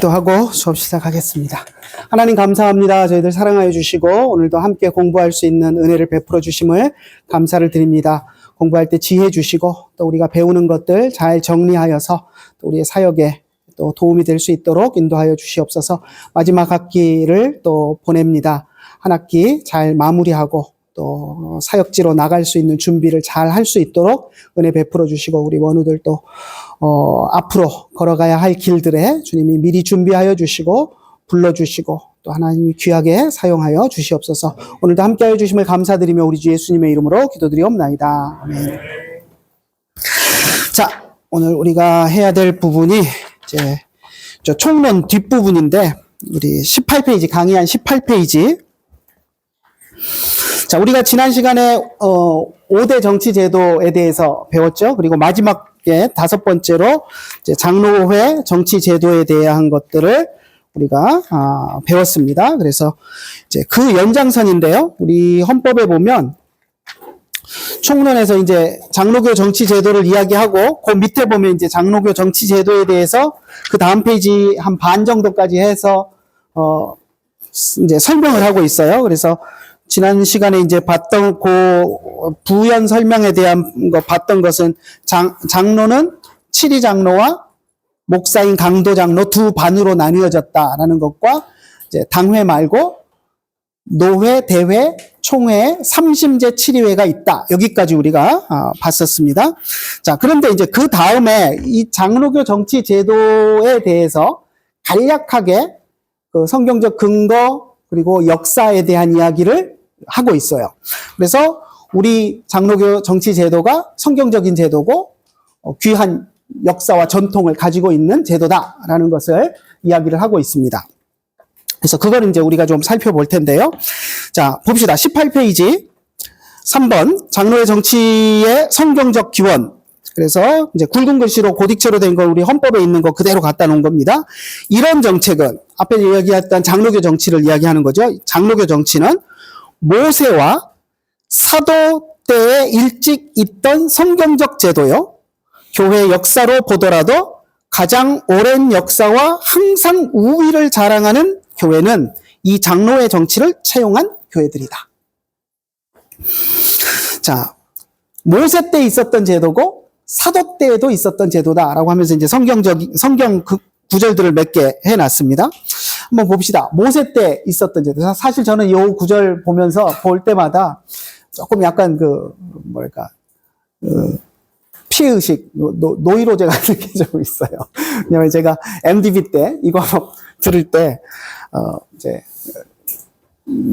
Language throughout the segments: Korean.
기도하고 수업 시작하겠습니다. 하나님 감사합니다. 저희들 사랑하여 주시고 오늘도 함께 공부할 수 있는 은혜를 베풀어 주심을 감사를 드립니다. 공부할 때 지혜 주시고 또 우리가 배우는 것들 잘 정리하여서 또 우리의 사역에 또 도움이 될 수 있도록 인도하여 주시옵소서. 마지막 학기를 또 보냅니다. 한 학기 잘 마무리하고 또 사역지로 나갈 수 있는 준비를 잘 할 수 있도록 은혜 베풀어 주시고 우리 원우들도 앞으로 걸어가야 할 길들에 주님이 미리 준비하여 주시고 불러주시고 또 하나님이 귀하게 사용하여 주시옵소서. 오늘도 함께하여 주심을 감사드리며 우리 주 예수님의 이름으로 기도드리옵나이다. 아멘. 자, 오늘 우리가 해야 될 부분이 이제 저 총론 뒷부분인데 우리 18페이지 강의 한 18페이지. 자, 우리가 지난 시간에 5대 정치 제도에 대해서 배웠죠. 그리고 마지막에 5번째로 이제 장로회 정치 제도에 대한 것들을 우리가 배웠습니다. 그래서 이제 그 연장선인데요. 우리 헌법에 보면 총론에서 이제 장로교 정치 제도를 이야기하고 그 밑에 보면 이제 장로교 정치 제도에 대해서 그 다음 페이지 한 반 정도까지 해서 이제 설명을 하고 있어요. 그래서 지난 시간에 이제 봤던 그 부연 설명에 대한 거 봤던 것은 장로는 칠위 장로와 목사인 강도 장로 두 반으로 나뉘어졌다라는 것과 이제 당회 말고 노회, 대회, 총회, 삼심제 칠위회가 있다. 여기까지 우리가 봤었습니다. 자, 그런데 이제 그 다음에 이 장로교 정치 제도에 대해서 간략하게 그 성경적 근거 그리고 역사에 대한 이야기를 하고 있어요. 그래서 우리 장로교 정치 제도가 성경적인 제도고 귀한 역사와 전통을 가지고 있는 제도다라는 것을 이야기를 하고 있습니다. 그래서 그걸 이제 우리가 좀 살펴볼 텐데요. 자, 봅시다. 18페이지 3번 장로의 정치의 성경적 기원. 그래서 이제 굵은 글씨로 고딕체로 된 거 우리 헌법에 있는 거 그대로 갖다 놓은 겁니다. 이런 정책은 앞에 이야기했던 장로교 정치를 이야기하는 거죠. 장로교 정치는 모세와 사도 때에 일찍 있던 성경적 제도요. 교회 역사로 보더라도 가장 오랜 역사와 항상 우위를 자랑하는 교회는 이 장로의 정치를 채용한 교회들이다. 자, 모세 때 있었던 제도고 사도 때에도 있었던 제도다라고 하면서 이제 성경 구절들을 몇 개 해놨습니다. 한번 봅시다. 모세 때 있었던 제도. 사실 저는 이 구절 보면서 볼 때마다 조금 약간 피의식, 노이로제 같은 게 좀 있어요. 왜냐면 제가 MDB 때 이거 들을 때, 이제,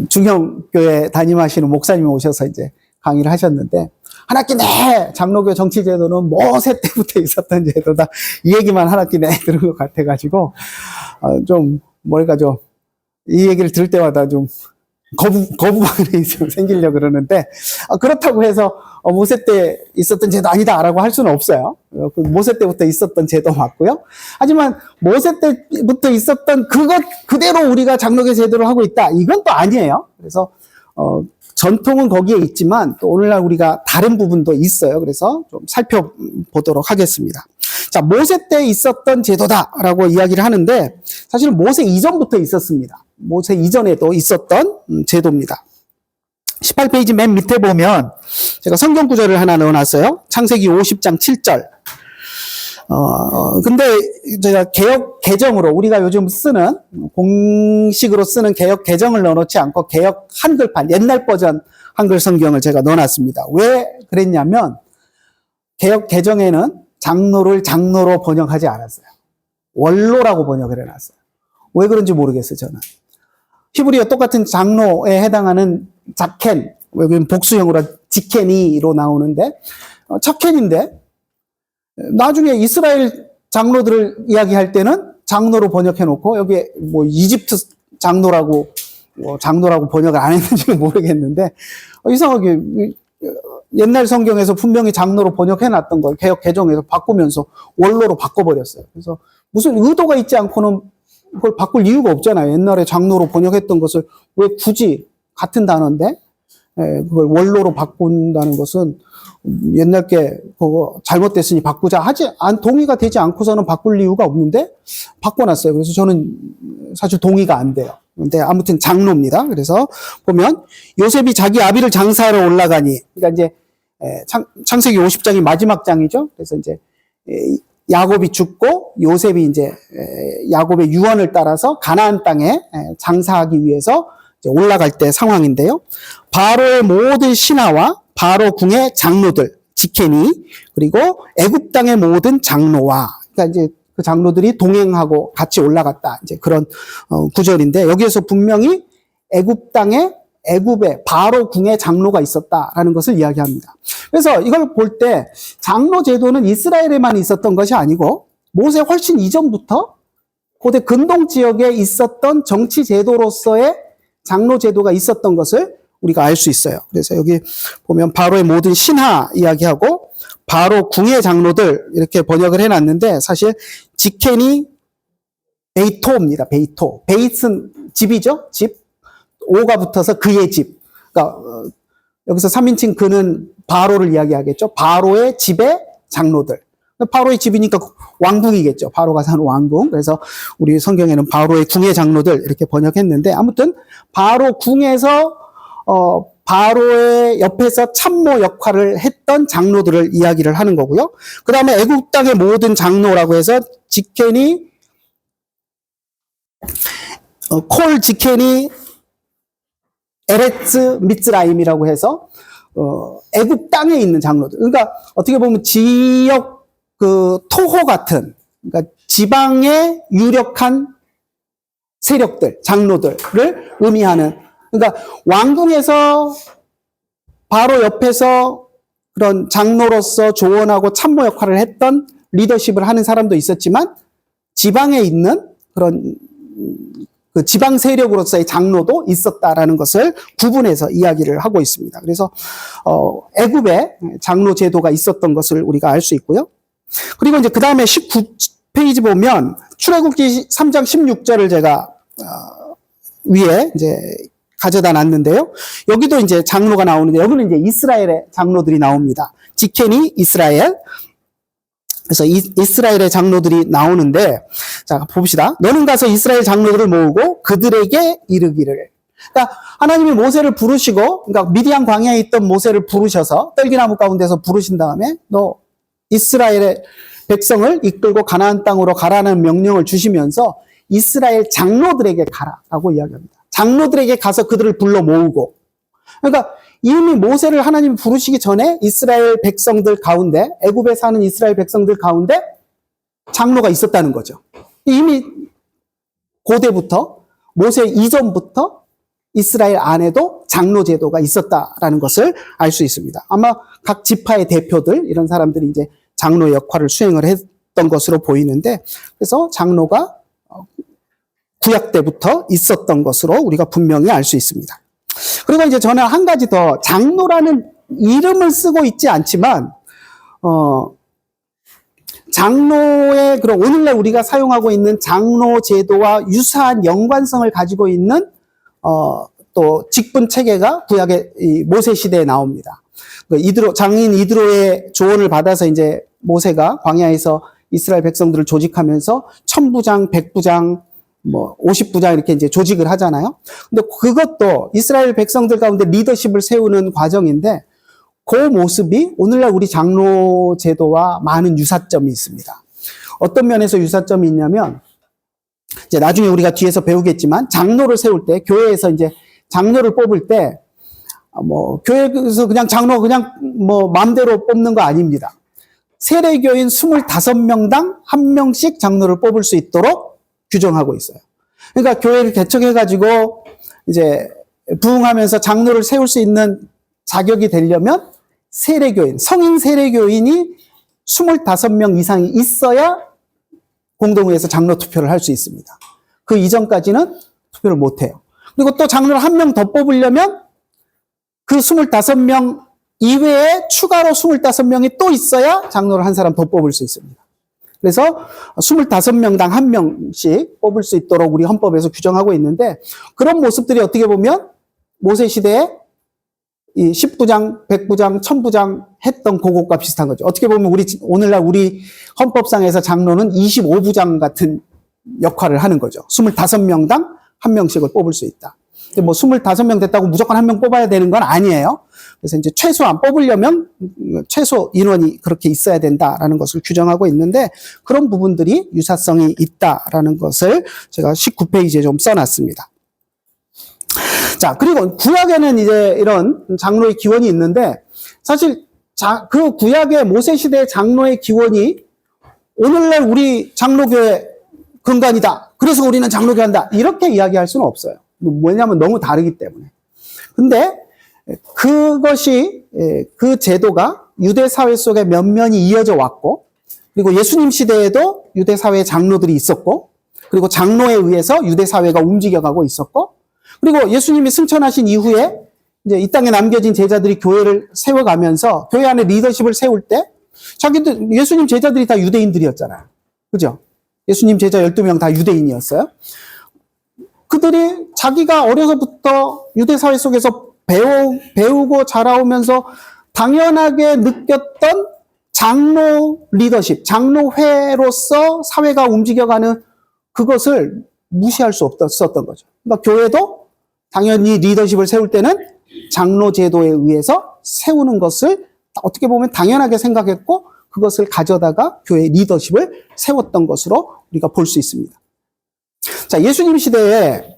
중형교회 담임하시는 목사님이 오셔서 이제 강의를 하셨는데, 한 학기 내 장로교 정치 제도는 모세 때부터 있었던 제도다. 이 얘기만 한 학기 내 들은 것 같아가지고, 이 얘기를 들을 때마다 좀 거부감이 좀 생기려고 그러는데, 그렇다고 해서 모세 때 있었던 제도 아니다라고 할 수는 없어요. 모세 때부터 있었던 제도 맞고요. 하지만 모세 때부터 있었던 그것 그대로 우리가 장로교 제도를 하고 있다. 이건 또 아니에요. 그래서 전통은 거기에 있지만 또 오늘날 우리가 다른 부분도 있어요. 그래서 좀 살펴보도록 하겠습니다. 자, 모세 때 있었던 제도다라고 이야기를 하는데 사실은 모세 이전부터 있었습니다. 모세 이전에도 있었던 제도입니다. 18페이지 맨 밑에 보면 제가 성경 구절을 하나 넣어놨어요. 창세기 50장 7절. 근데 제가 개역 개정으로 우리가 요즘 쓰는 공식으로 쓰는 개역 개정을 넣어놓지 않고 개역 한글판 옛날 버전 한글 성경을 제가 넣어놨습니다. 왜 그랬냐면 개역 개정에는 장로를 장로로 번역하지 않았어요. 원로라고 번역을 해놨어요. 왜 그런지 모르겠어요, 저는. 히브리어 똑같은 장로에 해당하는 자켄, 여기는 복수형으로 지케니로 나오는데, 척켄인데, 나중에 이스라엘 장로들을 이야기할 때는 장로로 번역해놓고, 여기에 이집트 장로라고 번역을 안 했는지는 모르겠는데, 이상하게, 옛날 성경에서 분명히 장로로 번역해놨던 걸 개역 개정해서 바꾸면서 원로로 바꿔버렸어요. 그래서 무슨 의도가 있지 않고는 그걸 바꿀 이유가 없잖아요. 옛날에 장로로 번역했던 것을 왜 굳이 같은 단어인데 그걸 원로로 바꾼다는 것은 옛날 게 그거 잘못됐으니 바꾸자 동의가 되지 않고서는 바꿀 이유가 없는데 바꿔놨어요. 그래서 저는 사실 동의가 안 돼요. 근데 아무튼 장로입니다. 그래서 보면 요셉이 자기 아비를 장사하러 올라가니, 그러니까 이제 창세기 50장이 마지막 장이죠. 그래서 이제 야곱이 죽고 요셉이 이제 야곱의 유언을 따라서 가나안 땅에 장사하기 위해서 이제 올라갈 때 상황인데요. 바로의 모든 신하와 바로 궁의 장로들, 지케니, 그리고 애굽 땅의 모든 장로와, 그러니까 이제 그 장로들이 동행하고 같이 올라갔다. 이제 그런 구절인데, 여기에서 분명히 애굽의 바로 궁의 장로가 있었다라는 것을 이야기합니다. 그래서 이걸 볼 때 장로 제도는 이스라엘에만 있었던 것이 아니고 모세 훨씬 이전부터 고대 근동 지역에 있었던 정치 제도로서의 장로 제도가 있었던 것을 우리가 알 수 있어요. 그래서 여기 보면 바로의 모든 신하 이야기하고 바로 궁의 장로들 이렇게 번역을 해놨는데, 사실 지케니 베이토입니다. 베이토. 베이트는 집이죠. 집. 오가 붙어서 그의 집. 그러니까 여기서 3인칭 그는 바로를 이야기하겠죠. 바로의 집의 장로들. 바로의 집이니까 왕궁이겠죠. 바로가 사는 왕궁. 그래서 우리 성경에는 바로의 궁의 장로들 이렇게 번역했는데, 아무튼 바로 궁에서 바로의 옆에서 참모 역할을 했던 장로들을 이야기를 하는 거고요. 그 다음에 애국 땅의 모든 장로라고 해서 지케니, 콜 지케니 에레츠 미츠라임이라고 해서 애국 땅에 있는 장로들. 그러니까 어떻게 보면 지역 그 토호 같은, 그러니까 지방의 유력한 세력들, 장로들을 의미하는. 그러니까 왕궁에서 바로 옆에서 그런 장로로서 조언하고 참모 역할을 했던 리더십을 하는 사람도 있었지만, 지방에 있는 그런 그 지방 세력으로서의 장로도 있었다라는 것을 구분해서 이야기를 하고 있습니다. 그래서 애굽에 장로 제도가 있었던 것을 우리가 알 수 있고요. 그리고 이제 그 다음에 19페이지 보면 출애굽기 3장 16절을 제가 위에 이제 가져다 놨는데요. 여기도 이제 장로가 나오는데, 여기는 이제 이스라엘의 장로들이 나옵니다. 지케니 이스라엘. 그래서 이스라엘의 장로들이 나오는데, 자, 봅시다. 너는 가서 이스라엘 장로들을 모으고 그들에게 이르기를. 그러니까 하나님이 모세를 부르시고, 그러니까 미디안 광야에 있던 모세를 부르셔서 떨기나무 가운데서 부르신 다음에 너 이스라엘의 백성을 이끌고 가나안 땅으로 가라는 명령을 주시면서 이스라엘 장로들에게 가라라고 이야기합니다. 장로들에게 가서 그들을 불러 모으고. 그러니까 이미 모세를 하나님이 부르시기 전에 이스라엘 백성들 가운데, 애굽에 사는 이스라엘 백성들 가운데 장로가 있었다는 거죠. 이미 고대부터, 모세 이전부터 이스라엘 안에도 장로 제도가 있었다라는 것을 알 수 있습니다. 아마 각 지파의 대표들, 이런 사람들이 이제 장로 역할을 수행을 했던 것으로 보이는데, 그래서 장로가 구약 때부터 있었던 것으로 우리가 분명히 알 수 있습니다. 그리고 이제 저는 한 가지 더, 장로라는 이름을 쓰고 있지 않지만, 장로의 그런 오늘날 우리가 사용하고 있는 장로 제도와 유사한 연관성을 가지고 있는, 또 직분 체계가 구약의 이 모세 시대에 나옵니다. 장인 이드로의 조언을 받아서 이제 모세가 광야에서 이스라엘 백성들을 조직하면서 1000부장, 100부장, 50부장 이렇게 이제 조직을 하잖아요. 근데 그것도 이스라엘 백성들 가운데 리더십을 세우는 과정인데, 그 모습이 오늘날 우리 장로 제도와 많은 유사점이 있습니다. 어떤 면에서 유사점이 있냐면, 이제 나중에 우리가 뒤에서 배우겠지만, 장로를 세울 때, 교회에서 이제 장로를 뽑을 때, 교회에서 그냥 장로 마음대로 뽑는 거 아닙니다. 세례교인 25명당 1명씩 장로를 뽑을 수 있도록 규정하고 있어요. 그러니까 교회를 개척해가지고 이제 부흥하면서 장로를 세울 수 있는 자격이 되려면 세례교인, 성인 세례교인이 25명 이상이 있어야 공동회에서 장로 투표를 할 수 있습니다. 그 이전까지는 투표를 못 해요. 그리고 또 장로를 1명 더 뽑으려면 그 25명 이외에 추가로 25명이 또 있어야 장로를 한 사람 더 뽑을 수 있습니다. 그래서 25명당 1명씩 뽑을 수 있도록 우리 헌법에서 규정하고 있는데, 그런 모습들이 어떻게 보면 모세 시대에 이 10부장, 100부장, 1000부장 했던 그것과 비슷한 거죠. 어떻게 보면 오늘날 우리 헌법상에서 장로는 25부장 같은 역할을 하는 거죠. 25명당 1명씩을 뽑을 수 있다. 근데 뭐 25명 됐다고 무조건 1명 뽑아야 되는 건 아니에요. 그래서 이제 최소한 뽑으려면 최소 인원이 그렇게 있어야 된다라는 것을 규정하고 있는데 그런 부분들이 유사성이 있다라는 것을 제가 19페이지에 좀 써놨습니다. 자, 그리고 구약에는 이제 이런 장로의 기원이 있는데 사실 그 구약의 모세 시대의 장로의 기원이 오늘날 우리 장로교의 근간이다. 그래서 우리는 장로교 한다. 이렇게 이야기할 수는 없어요. 뭐냐면 너무 다르기 때문에. 근데 그것이 그 제도가 유대 사회 속에 면면이 이어져 왔고 그리고 예수님 시대에도 유대 사회에 장로들이 있었고 그리고 장로에 의해서 유대 사회가 움직여가고 있었고 그리고 예수님이 승천하신 이후에 이제 이 땅에 남겨진 제자들이 교회를 세워가면서 교회 안에 리더십을 세울 때 자기들 예수님 제자들이 다 유대인들이었잖아요. 그죠? 예수님 제자 12명 다 유대인이었어요. 그들이 자기가 어려서부터 유대 사회 속에서 배우고 자라오면서 당연하게 느꼈던 장로 리더십, 장로회로서 사회가 움직여가는 그것을 무시할 수 없었던 거죠. 그러니까 교회도 당연히 리더십을 세울 때는 장로 제도에 의해서 세우는 것을 어떻게 보면 당연하게 생각했고 그것을 가져다가 교회 리더십을 세웠던 것으로 우리가 볼 수 있습니다. 자, 예수님 시대에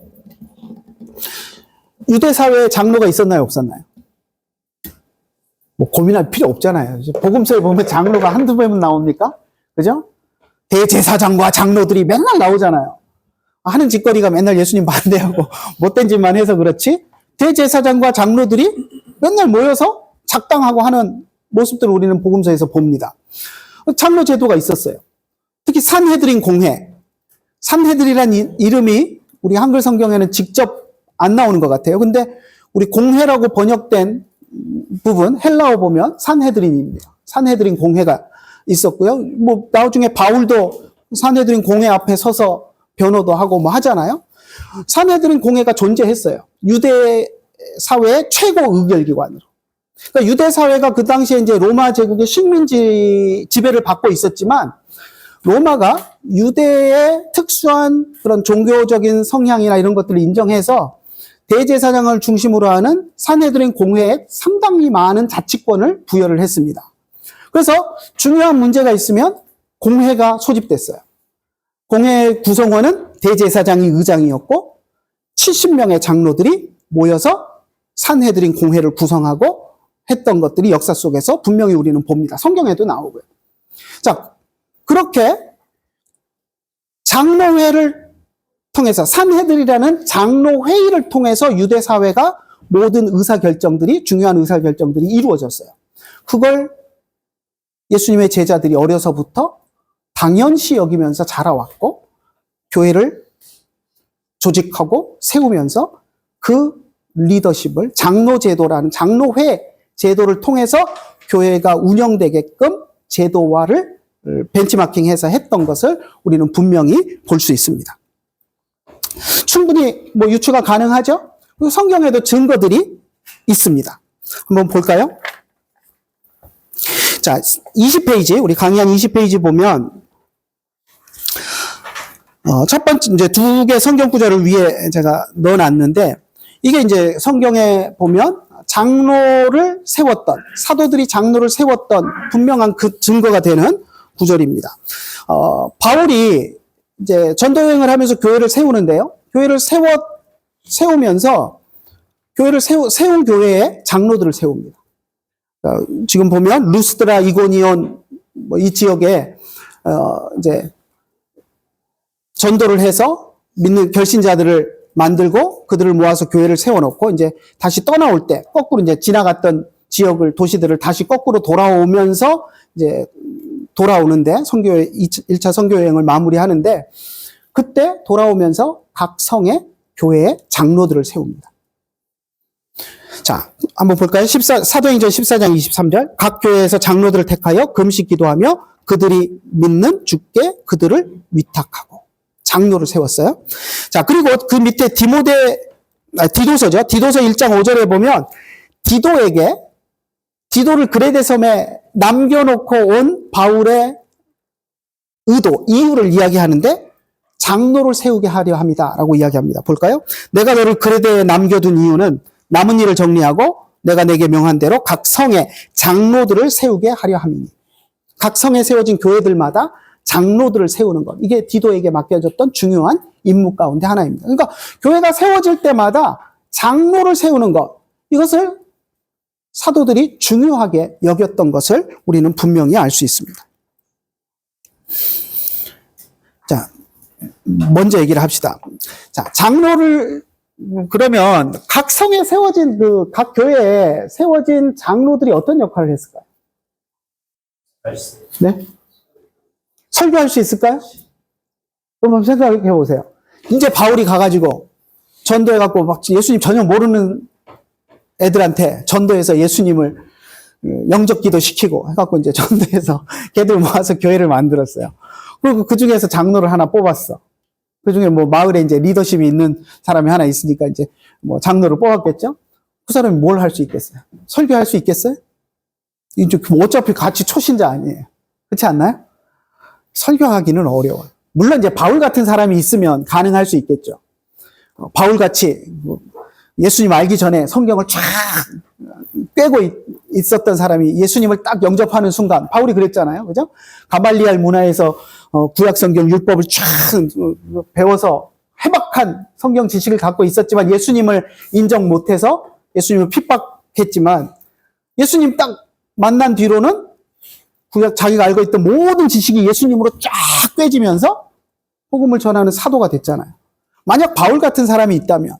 유대 사회에 장로가 있었나요, 없었나요? 뭐 고민할 필요 없잖아요. 복음서에 보면 장로가 한두 번은 나옵니까? 그죠? 대제사장과 장로들이 맨날 나오잖아요. 하는 짓거리가 맨날 예수님 반대하고 못된 짓만 해서 그렇지 대제사장과 장로들이 맨날 모여서 작당하고 하는 모습들을 우리는 복음서에서 봅니다. 장로 제도가 있었어요. 특히 산헤드린 공회. 산헤드리란 이름이 우리 한글 성경에는 직접 안 나오는 것 같아요. 근데 우리 공회라고 번역된 부분 헬라어 보면 산헤드린입니다. 산헤드린 공회가 있었고요. 뭐 나중에 바울도 산헤드린 공회 앞에 서서 변호도 하고 뭐 하잖아요. 산헤드린 공회가 존재했어요. 유대 사회의 최고 의결기관으로. 그러니까 유대 사회가 그 당시에 이제 로마 제국의 식민지 지배를 받고 있었지만 로마가 유대의 특수한 그런 종교적인 성향이나 이런 것들을 인정해서 대제사장을 중심으로 하는 산헤드린 공회에 상당히 많은 자치권을 부여를 했습니다. 그래서 중요한 문제가 있으면 공회가 소집됐어요. 공회 구성원은 대제사장이 의장이었고 70명의 장로들이 모여서 산헤드린 공회를 구성하고 했던 것들이 역사 속에서 분명히 우리는 봅니다. 성경에도 나오고요. 자, 그렇게 장로회를 통해서 산헤드리라는 장로회의를 통해서 유대 사회가 모든 의사결정들이 중요한 의사결정들이 이루어졌어요. 그걸 예수님의 제자들이 어려서부터 당연시 여기면서 자라왔고 교회를 조직하고 세우면서 그 리더십을 장로제도라는 장로회 제도를 통해서 교회가 운영되게끔 제도화를 벤치마킹해서 했던 것을 우리는 분명히 볼 수 있습니다. 충분히 뭐 유추가 가능하죠? 그리고 성경에도 증거들이 있습니다. 한번 볼까요? 자, 20페이지, 우리 강의한 20페이지 보면, 첫 번째, 이제 두 개 성경 구절을 위에 제가 넣어놨는데, 이게 이제 성경에 보면 장로를 세웠던, 사도들이 장로를 세웠던 분명한 그 증거가 되는 구절입니다. 바울이 이제 전도여행을 하면서 교회를 세우는데요. 교회를 세우면서 교회를 세운 교회에 장로들을 세웁니다. 지금 보면 루스드라, 이고니온 뭐 이 지역에 이제 전도를 해서 믿는 결신자들을 만들고 그들을 모아서 교회를 세워놓고 이제 다시 떠나올 때 거꾸로 이제 지나갔던 지역을 도시들을 다시 거꾸로 돌아오면서 이제 돌아오는데 1차 선교 여행을 마무리하는데 그때 돌아오면서 각 성의 교회에 장로들을 세웁니다. 자, 한번 볼까요? 사도행전 14장 23절. 각 교회에서 장로들을 택하여 금식 기도하며 그들이 믿는 주께 그들을 위탁하고 장로를 세웠어요. 자, 그리고 그 밑에 디도서죠. 디도서 1장 5절에 보면 디도를 그레데 섬에 남겨놓고 온 바울의 의도, 이유를 이야기하는데 장로를 세우게 하려 합니다라고 이야기합니다. 볼까요? 내가 너를 그레데에 남겨둔 이유는 남은 일을 정리하고 내가 내게 명한 대로 각 성에 장로들을 세우게 하려 함이니. 각 성에 세워진 교회들마다 장로들을 세우는 것. 이게 디도에게 맡겨졌던 중요한 임무 가운데 하나입니다. 그러니까 교회가 세워질 때마다 장로를 세우는 것. 이것을 사도들이 중요하게 여겼던 것을 우리는 분명히 알 수 있습니다. 자, 먼저 얘기를 합시다. 자, 장로를 그러면 각 성에 세워진 각 교회에 세워진 장로들이 어떤 역할을 했을까요? 네? 설교할 수 있을까요? 그럼 한번 생각해 보세요. 이제 바울이 가가지고 전도해갖고 막 예수님 전혀 모르는 애들한테 전도해서 예수님을 영접기도 시키고 해갖고 이제 전도해서 걔들 모아서 교회를 만들었어요. 그리고 그 중에서 장로를 하나 뽑았어. 그 중에 뭐 마을에 이제 리더십이 있는 사람이 하나 있으니까 이제 뭐 장로를 뽑았겠죠? 그 사람이 뭘 할 수 있겠어요? 설교할 수 있겠어요? 이제 어차피 같이 초신자 아니에요. 그렇지 않나요? 설교하기는 어려워요. 물론 이제 바울 같은 사람이 있으면 가능할 수 있겠죠. 바울 같이 예수님 알기 전에 성경을 쫙 꿰고 있었던 사람이 예수님을 딱 영접하는 순간, 바울이 그랬잖아요. 그죠? 가말리알 문화에서 구약 성경 율법을 쫙 배워서 해박한 성경 지식을 갖고 있었지만 예수님을 인정 못해서 예수님을 핍박했지만 예수님 딱 만난 뒤로는 구약 자기가 알고 있던 모든 지식이 예수님으로 쫙 꿰지면서 복음을 전하는 사도가 됐잖아요. 만약 바울 같은 사람이 있다면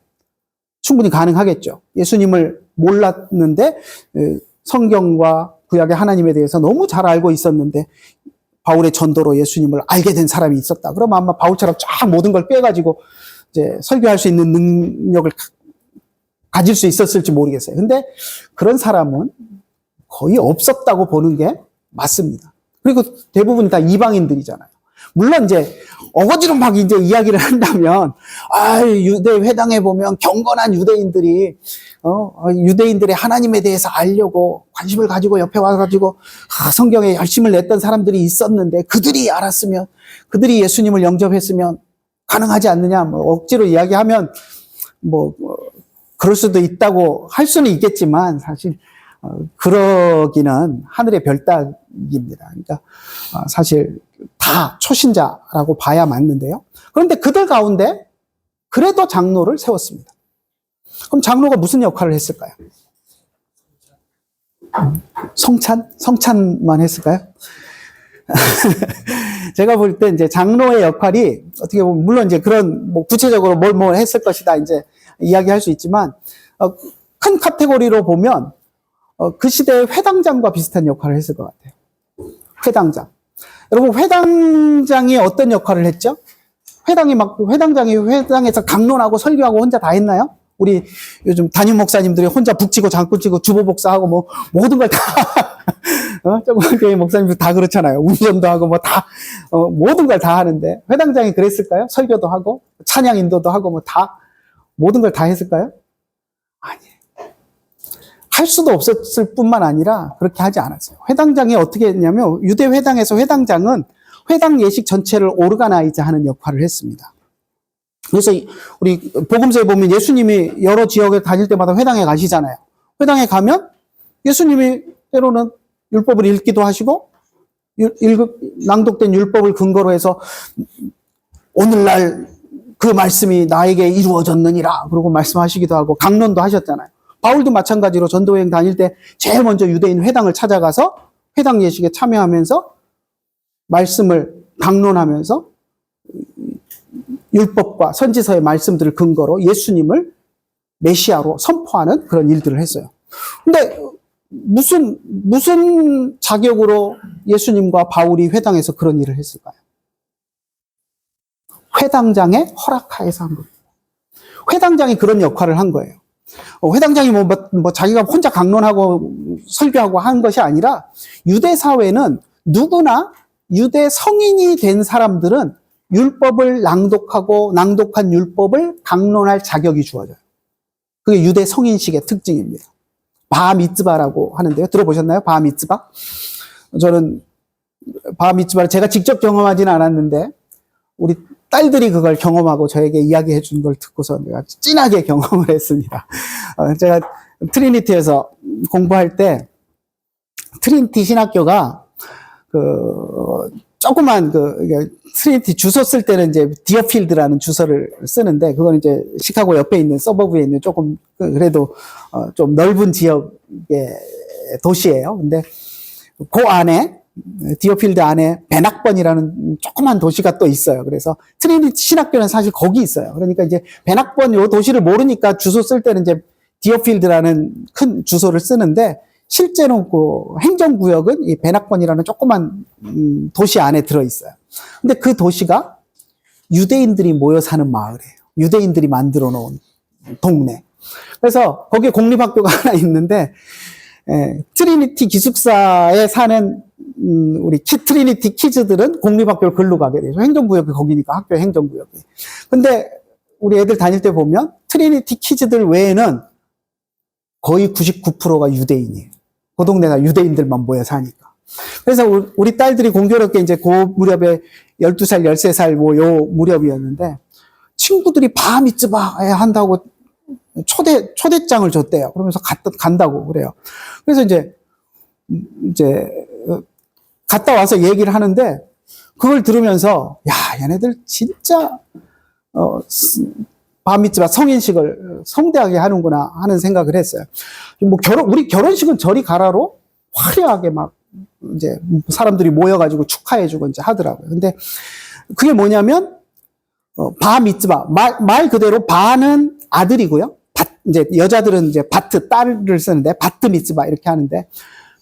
충분히 가능하겠죠. 예수님을 몰랐는데 성경과 구약의 하나님에 대해서 너무 잘 알고 있었는데 바울의 전도로 예수님을 알게 된 사람이 있었다. 그러면 아마 바울처럼 쫙 모든 걸 꿰가지고 이제 설교할 수 있는 능력을 가질 수 있었을지 모르겠어요. 근데 그런 사람은 거의 없었다고 보는 게 맞습니다. 그리고 대부분 다 이방인들이잖아요. 물론 이제 어거지로 막 이제 이야기를 한다면, 유대 회당에 보면 경건한 유대인들이, 유대인들의 하나님에 대해서 알려고 관심을 가지고 옆에 와가지고, 성경에 열심을 냈던 사람들이 있었는데, 그들이 알았으면, 그들이 예수님을 영접했으면 가능하지 않느냐, 뭐, 억지로 이야기하면, 그럴 수도 있다고 할 수는 있겠지만, 사실, 그러기는 하늘의 별 따기입니다. 그러니까, 사실, 다 초신자라고 봐야 맞는데요. 그런데 그들 가운데 그래도 장로를 세웠습니다. 그럼 장로가 무슨 역할을 했을까요? 성찬만 했을까요? 제가 볼 때 이제 장로의 역할이 어떻게 보면 물론 이제 그런 구체적으로 뭘 했을 것이다 이제 이야기할 수 있지만 큰 카테고리로 보면 그 시대의 회당장과 비슷한 역할을 했을 것 같아요. 회당장. 여러분, 회당장이 어떤 역할을 했죠? 회당장이 회당에서 강론하고 설교하고 혼자 다 했나요? 우리 요즘 담임 목사님들이 혼자 북치고 장구치고 주보복사하고 뭐 모든 걸 다, 조그만 교회 목사님들 다 그렇잖아요. 운전도 하고 모든 걸 다 하는데, 회당장이 그랬을까요? 설교도 하고, 찬양 인도도 하고 모든 걸 다 했을까요? 아니에요. 할 수도 없었을 뿐만 아니라 그렇게 하지 않았어요. 회당장이 어떻게 했냐면 유대 회당에서 회당장은 회당 예식 전체를 오르가나이즈 하는 역할을 했습니다. 그래서 우리 복음서에 보면 예수님이 여러 지역에 다닐 때마다 회당에 가시잖아요. 회당에 가면 예수님이 때로는 율법을 읽기도 하시고 낭독된 율법을 근거로 해서 오늘날 그 말씀이 나에게 이루어졌느니라 그러고 말씀하시기도 하고 강론도 하셨잖아요. 바울도 마찬가지로 전도여행 다닐 때 제일 먼저 유대인 회당을 찾아가서 회당 예식에 참여하면서 말씀을 강론하면서 율법과 선지서의 말씀들을 근거로 예수님을 메시아로 선포하는 그런 일들을 했어요. 근데 무슨 자격으로 예수님과 바울이 회당에서 그런 일을 했을까요? 회당장의 허락하에서 한 겁니다. 회당장이 그런 역할을 한 거예요. 회당장이 자기가 혼자 강론하고 설교하고 한 것이 아니라 유대 사회는 누구나 유대 성인이 된 사람들은 율법을 낭독한 율법을 강론할 자격이 주어져요. 그게 유대 성인식의 특징입니다. 바 미tz바라고 하는데요. 들어보셨나요? 바 미tz바? 저는 바 미tz바를 제가 직접 경험하지는 않았는데 우리 딸들이 그걸 경험하고 저에게 이야기해 준 걸 듣고서 내가 진하게 경험을 했습니다. 제가 트리니티에서 공부할 때 트리니티 신학교가 조그만 트리니티 주소 쓸 때는 이제 디어필드라는 주소를 쓰는데 그건 이제 시카고 옆에 있는 서버브에 있는 조금 그래도 좀 넓은 지역의 도시예요. 근데 그 안에 디어필드 안에 베낙번이라는 조그만 도시가 또 있어요. 그래서 트리니티 신학교는 사실 거기 있어요. 그러니까 이제 베낙번 요 도시를 모르니까 주소 쓸 때는 이제 디어필드라는 큰 주소를 쓰는데 실제로 그 행정구역은 이 베낙번이라는 조그만 도시 안에 들어 있어요. 근데 그 도시가 유대인들이 모여 사는 마을이에요. 유대인들이 만들어 놓은 동네. 그래서 거기에 공립학교가 하나 있는데 트리니티 기숙사에 사는 우리 트리니티 키즈들은 공립학교를 글로 가게 되죠. 행정구역이 거기니까 학교 행정구역이. 근데 우리 애들 다닐 때 보면 트리니티 키즈들 외에는 거의 99%가 유대인이에요. 그 동네가 유대인들만 모여 사니까. 그래서 우리 딸들이 공교롭게 이제 그 무렵에 12살, 13살 뭐 요 무렵이었는데 친구들이 바 미tz바 한다고 초대장을 줬대요. 그러면서 간다고 그래요. 그래서 이제 갔다 와서 얘기를 하는데 그걸 들으면서 야, 얘네들 진짜 바 미tz바 성인식을 성대하게 하는구나 하는 생각을 했어요. 뭐 우리 결혼식은 저리 가라로 화려하게 막 이제 사람들이 모여가지고 축하해주고 이제 하더라고요. 근데 그게 뭐냐면 바 미tz바 말 그대로 바는 아들이고요. 이제 여자들은 이제 바트 딸을 쓰는데 바트 미tz바 이렇게 하는데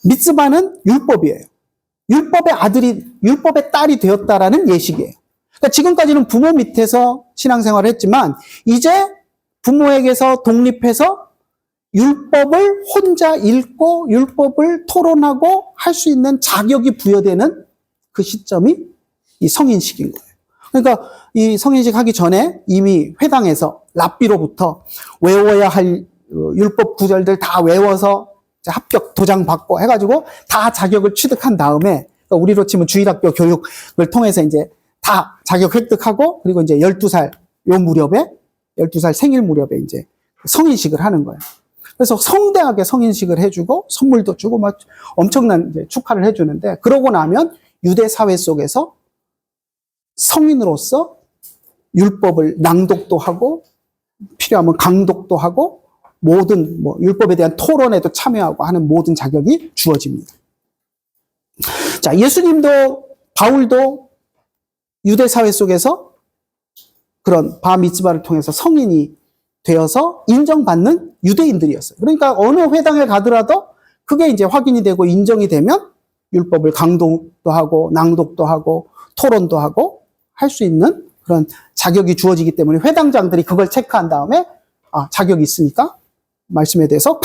미tz바는 율법이에요. 율법의 딸이 되었다라는 예식이에요. 그러니까 지금까지는 부모 밑에서 신앙생활을 했지만 이제 부모에게서 독립해서 율법을 혼자 읽고 율법을 토론하고 할 수 있는 자격이 부여되는 그 시점이 이 성인식인 거예요. 그러니까 이 성인식 하기 전에 이미 회당에서 랍비로부터 외워야 할 율법 구절들 다 외워서 합격 도장 받고 해가지고 다 자격을 취득한 다음에 그러니까 우리로 치면 주일학교 교육을 통해서 이제 다 자격 획득하고 그리고 이제 12살 요 무렵에 12살 생일 무렵에 이제 성인식을 하는 거예요. 그래서 성대하게 성인식을 해주고 선물도 주고 막 엄청난 이제 축하를 해주는데 그러고 나면 유대 사회 속에서 성인으로서 율법을 낭독도 하고 필요하면 강독도 하고 모든 뭐 율법에 대한 토론에도 참여하고 하는 모든 자격이 주어집니다. 자, 예수님도 바울도 유대 사회 속에서 그런 바 미tz바를 통해서 성인이 되어서 인정받는 유대인들이었어요. 그러니까 어느 회당에 가더라도 그게 이제 확인이 되고 인정이 되면 율법을 강독도 하고 낭독도 하고 토론도 하고 할 수 있는 그런 자격이 주어지기 때문에 회당장들이 그걸 체크한 다음에 자격이 있으니까 말씀에 대해서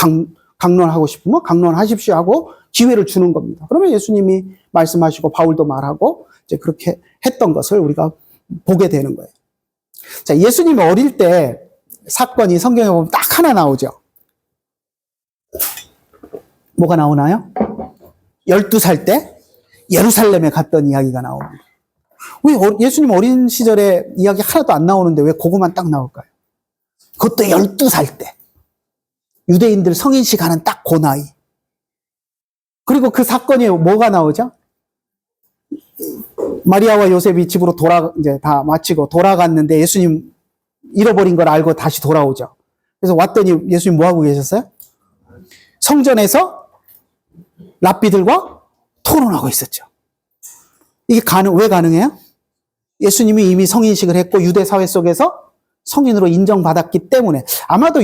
강론하고 싶으면 강론하십시오 하고 기회를 주는 겁니다. 그러면 예수님이 말씀하시고 바울도 말하고 이제 그렇게 했던 것을 우리가 보게 되는 거예요. 자, 예수님이 어릴 때 사건이 성경에 보면 딱 하나 나오죠. 뭐가 나오나요? 12살 때 예루살렘에 갔던 이야기가 나옵니다. 왜 예수님 어린 시절에 이야기 하나도 안 나오는데 왜 그거만 딱 나올까요? 그것도 12살 때. 유대인들 성인식 하는 딱 그 나이. 그리고 그 사건이 뭐가 나오죠? 마리아와 요셉이 집으로 이제 다 마치고 돌아갔는데 예수님 잃어버린 걸 알고 다시 돌아오죠. 그래서 왔더니 예수님 뭐 하고 계셨어요? 성전에서 랍비들과 토론하고 있었죠. 이게 왜 가능해요? 예수님이 이미 성인식을 했고 유대 사회 속에서 성인으로 인정받았기 때문에 아마도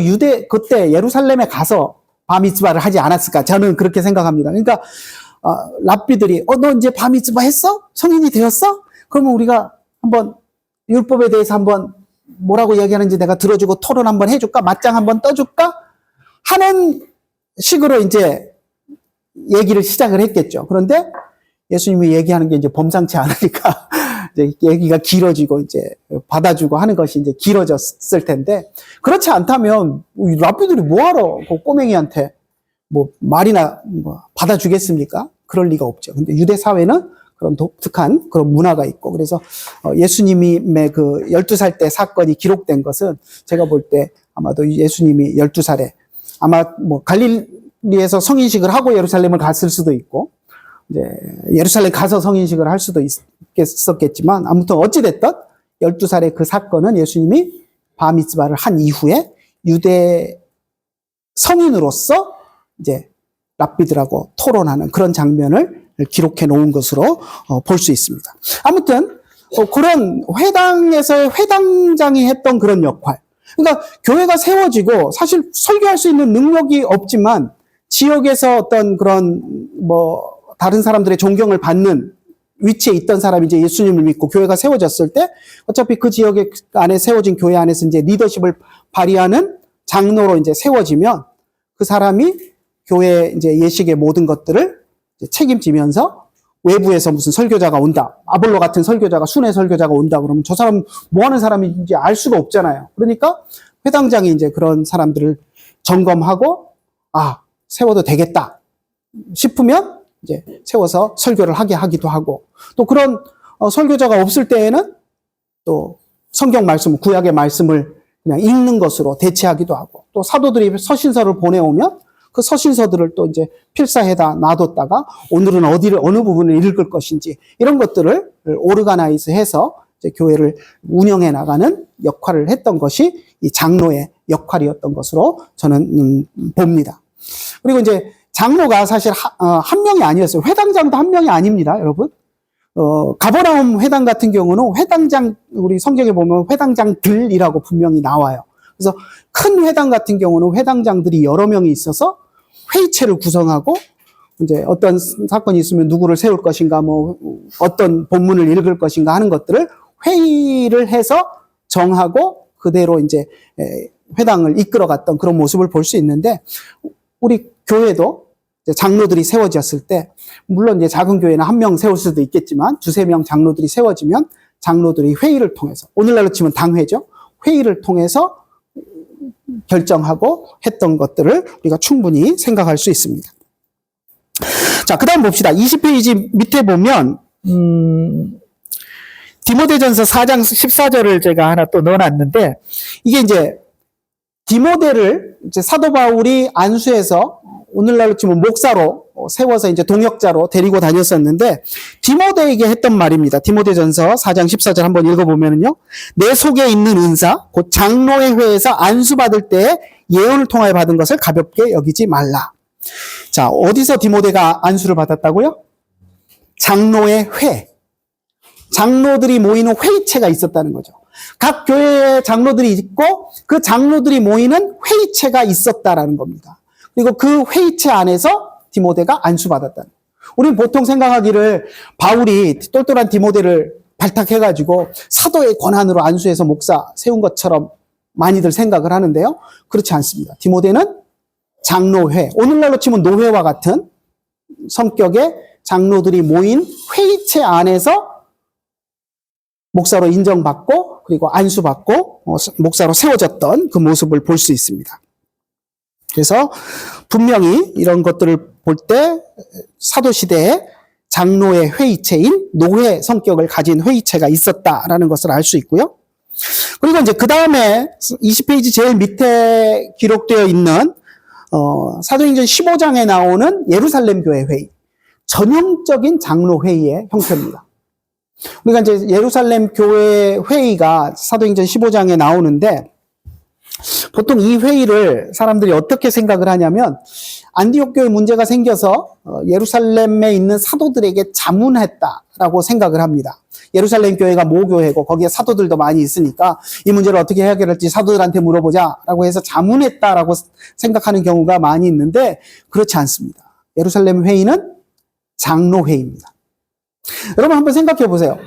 그때 예루살렘에 가서 바 미tz바를 하지 않았을까 저는 그렇게 생각합니다. 그러니까 랍비들이 너 이제 바 미tz바 했어? 성인이 되었어? 그러면 우리가 한번 율법에 대해서 한번 뭐라고 이야기하는지 내가 들어주고 토론 한번 해줄까? 맞짱 한번 떠줄까? 하는 식으로 이제 얘기를 시작을 했겠죠. 그런데 예수님이 얘기하는 게 이제 범상치 않으니까 이제 얘기가 길어지고 이제 받아주고 하는 것이 이제 길어졌을 텐데 그렇지 않다면 랍비들이 뭐하러 그 꼬맹이한테 뭐 말이나 뭐 받아주겠습니까? 그럴 리가 없죠. 근데 유대 사회는 그런 독특한 그런 문화가 있고, 그래서 예수님의 그 12살 때 사건이 기록된 것은 제가 볼 때 아마도 예수님이 12살에 아마 뭐 갈릴리에서 성인식을 하고 예루살렘을 갔을 수도 있고, 이제 예루살렘 가서 성인식을 할 수도 있었겠지만, 아무튼 어찌됐든 12살의 그 사건은 예수님이 바미츠바를 한 이후에 유대 성인으로서 이제 랍비들하고 토론하는 그런 장면을 기록해 놓은 것으로 볼 수 있습니다. 아무튼 그런 회당에서의 회당장이 했던 그런 역할. 그러니까 교회가 세워지고 사실 설교할 수 있는 능력이 없지만 지역에서 어떤 그런 뭐 다른 사람들의 존경을 받는 위치에 있던 사람이 이제 예수님을 믿고 교회가 세워졌을 때 어차피 그 지역 안에 세워진 교회 안에서 이제 리더십을 발휘하는 장로로 이제 세워지면 그 사람이 교회 이제 예식의 모든 것들을 이제 책임지면서 외부에서 무슨 설교자가 온다, 아볼로 같은 설교자가, 순회 설교자가 온다 그러면 저 사람 뭐 하는 사람인지 알 수가 없잖아요. 그러니까 회당장이 이제 그런 사람들을 점검하고 세워도 되겠다 싶으면 이제 세워서 설교를 하게 하기도 하고, 또 그런 설교자가 없을 때에는 또 성경 말씀, 구약의 말씀을 그냥 읽는 것으로 대체하기도 하고, 또 사도들이 서신서를 보내오면 그 서신서들을 또 이제 필사해다 놔뒀다가 오늘은 어느 부분을 읽을 것인지 이런 것들을 오르가나이즈 해서 이제 교회를 운영해 나가는 역할을 했던 것이 이 장로의 역할이었던 것으로 저는 봅니다. 그리고 이제 장로가 사실 한 명이 아니었어요. 회당장도 한 명이 아닙니다, 여러분. 가버나움 회당 같은 경우는 회당장, 우리 성경에 보면 회당장들이라고 분명히 나와요. 그래서 큰 회당 같은 경우는 회당장들이 여러 명이 있어서 회의체를 구성하고 이제 어떤 사건이 있으면 누구를 세울 것인가, 뭐 어떤 본문을 읽을 것인가 하는 것들을 회의를 해서 정하고 그대로 이제 회당을 이끌어갔던 그런 모습을 볼 수 있는데, 우리 교회도 장로들이 세워졌을 때, 물론 이제 작은 교회는 한 명 세울 수도 있겠지만 두세 명 장로들이 세워지면 장로들이 회의를 통해서, 오늘날로 치면 당회죠. 회의를 통해서 결정하고 했던 것들을 우리가 충분히 생각할 수 있습니다. 자, 그 다음 봅시다. 20페이지 밑에 보면 디모데전서 4장 14절을 제가 하나 또 넣어놨는데, 이게 이제 디모데를 이제 사도 바울이 안수해서 오늘날로 치면 목사로 세워서 이제 동역자로 데리고 다녔었는데, 디모데에게 했던 말입니다. 디모데전서 4장 14절 한번 읽어보면요, 내 속에 있는 은사 곧 장로의 회에서 안수받을 때 예언을 통하여 받은 것을 가볍게 여기지 말라. 자, 어디서 디모데가 안수를 받았다고요? 장로의 회. 장로들이 모이는 회의체가 있었다는 거죠. 각 교회에 장로들이 있고 그 장로들이 모이는 회의체가 있었다라는 겁니다. 그리고 그 회의체 안에서 디모데가 안수받았다는 거예요. 우리는 보통 생각하기를 바울이 똘똘한 디모데를 발탁해가지고 사도의 권한으로 안수해서 목사 세운 것처럼 많이들 생각을 하는데요. 그렇지 않습니다. 디모데는 장로회, 오늘날로 치면 노회와 같은 성격의 장로들이 모인 회의체 안에서 목사로 인정받고 그리고 안수받고 목사로 세워졌던 그 모습을 볼 수 있습니다. 그래서 분명히 이런 것들을 볼 때 사도시대에 장로의 회의체인 노회 성격을 가진 회의체가 있었다라는 것을 알 수 있고요. 그리고 이제 그 다음에 20페이지 제일 밑에 기록되어 있는 사도행전 15장에 나오는 예루살렘 교회 회의, 전형적인 장로 회의의 형태입니다. 우리가 이제 예루살렘 교회 회의가 사도행전 15장에 나오는데, 보통 이 회의를 사람들이 어떻게 생각을 하냐면, 안디옥 교회 문제가 생겨서 예루살렘에 있는 사도들에게 자문했다라고 생각을 합니다. 예루살렘 교회가 모교회고 거기에 사도들도 많이 있으니까 이 문제를 어떻게 해결할지 사도들한테 물어보자라고 해서 자문했다라고 생각하는 경우가 많이 있는데, 그렇지 않습니다. 예루살렘 회의는 장로 회의입니다. 여러분 한번 생각해 보세요.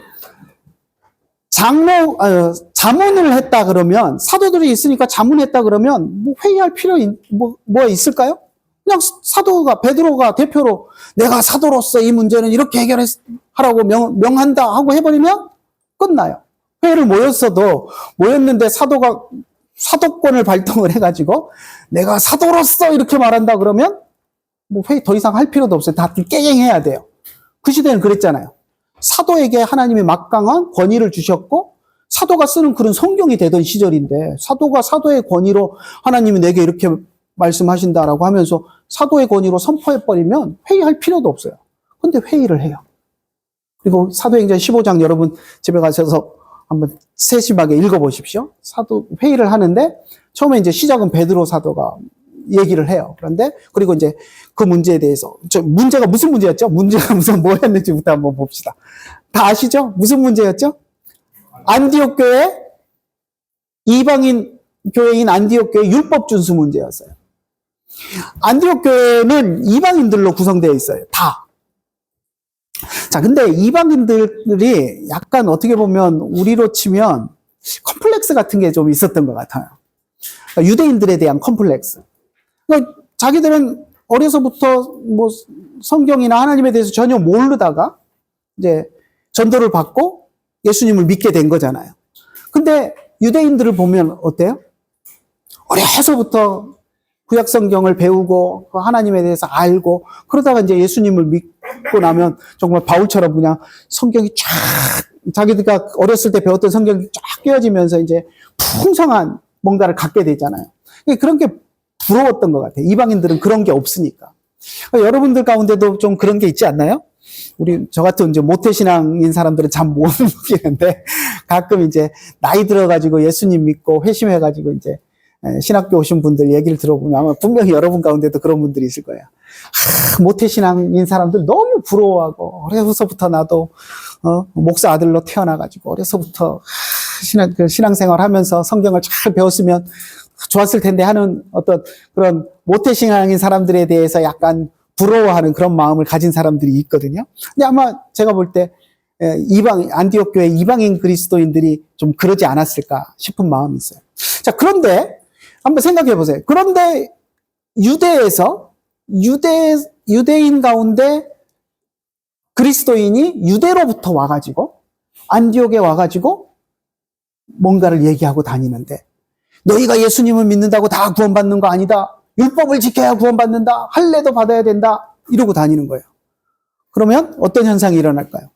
자문을 했다 그러면, 사도들이 있으니까 자문했다 그러면 뭐 회의할 필요 뭐가 있을까요? 그냥 사도가, 베드로가 대표로 내가 사도로서 이 문제는 이렇게 해결하라고 명한다 하고 해버리면 끝나요. 회의를 모였는데 사도가 사도권을 발동을 해가지고 내가 사도로서 이렇게 말한다 그러면 뭐 회의 더 이상 할 필요도 없어요. 다 깨갱해야 돼요. 그 시대는 그랬잖아요. 사도에게 하나님이 막강한 권위를 주셨고 사도가 쓰는 글은 성경이 되던 시절인데 사도가 사도의 권위로 하나님이 내게 이렇게 말씀하신다라고 하면서 사도의 권위로 선포해버리면 회의할 필요도 없어요. 근데 회의를 해요. 그리고 사도행전 15장 여러분 집에 가셔서 한번 세심하게 읽어보십시오. 사도 회의를 하는데 처음에 이제 시작은 베드로 사도가 얘기를 해요. 그런데 그리고 이제 그 문제에 대해서 문제가 무슨 문제였죠? 문제가 무슨 뭐였는지부터 한번 봅시다. 다 아시죠? 무슨 문제였죠? 안디옥 교회 이방인 교회인 안디옥 교회 율법 준수 문제였어요. 안디옥 교회는 이방인들로 구성되어 있어요. 다. 자, 근데 이방인들이 약간 어떻게 보면 우리로 치면 컴플렉스 같은 게 좀 있었던 것 같아요. 그러니까 유대인들에 대한 컴플렉스. 그러니까 자기들은 어려서부터 뭐 성경이나 하나님에 대해서 전혀 모르다가 이제 전도를 받고 예수님을 믿게 된 거잖아요. 근데 유대인들을 보면 어때요? 어려서부터 구약 성경을 배우고 하나님에 대해서 알고 그러다가 이제 예수님을 믿고 나면 정말 바울처럼 그냥 성경이 쫙 자기들가 어렸을 때 배웠던 성경이 쫙 깨어지면서 이제 풍성한 뭔가를 갖게 되잖아요. 그런 게 부러웠던 것 같아요. 이방인들은 그런 게 없으니까. 여러분들 가운데도 좀 그런 게 있지 않나요? 저 같은 이제 모태신앙인 사람들은 참 못 느끼는데 가끔 이제 나이 들어가지고 예수님 믿고 회심해가지고 이제 신학교 오신 분들 얘기를 들어보면 아마 분명히 여러분 가운데도 그런 분들이 있을 거예요. 모태신앙인 사람들 너무 부러워하고 어려서부터 나도 목사 아들로 태어나가지고 어려서부터 신앙생활 하면서 성경을 잘 배웠으면 좋았을 텐데 하는 어떤 그런 모태신앙인 사람들에 대해서 약간 부러워하는 그런 마음을 가진 사람들이 있거든요. 근데 아마 제가 볼 때 안디옥 교회 이방인 그리스도인들이 좀 그러지 않았을까 싶은 마음이 있어요. 자, 그런데 한번 생각해 보세요. 그런데 유대에서 유대인 가운데 그리스도인이 유대로부터 와가지고 안디옥에 와가지고 뭔가를 얘기하고 다니는데 너희가 예수님을 믿는다고 다 구원받는 거 아니다. 율법을 지켜야 구원받는다. 할례도 받아야 된다. 이러고 다니는 거예요. 그러면 어떤 현상이 일어날까요?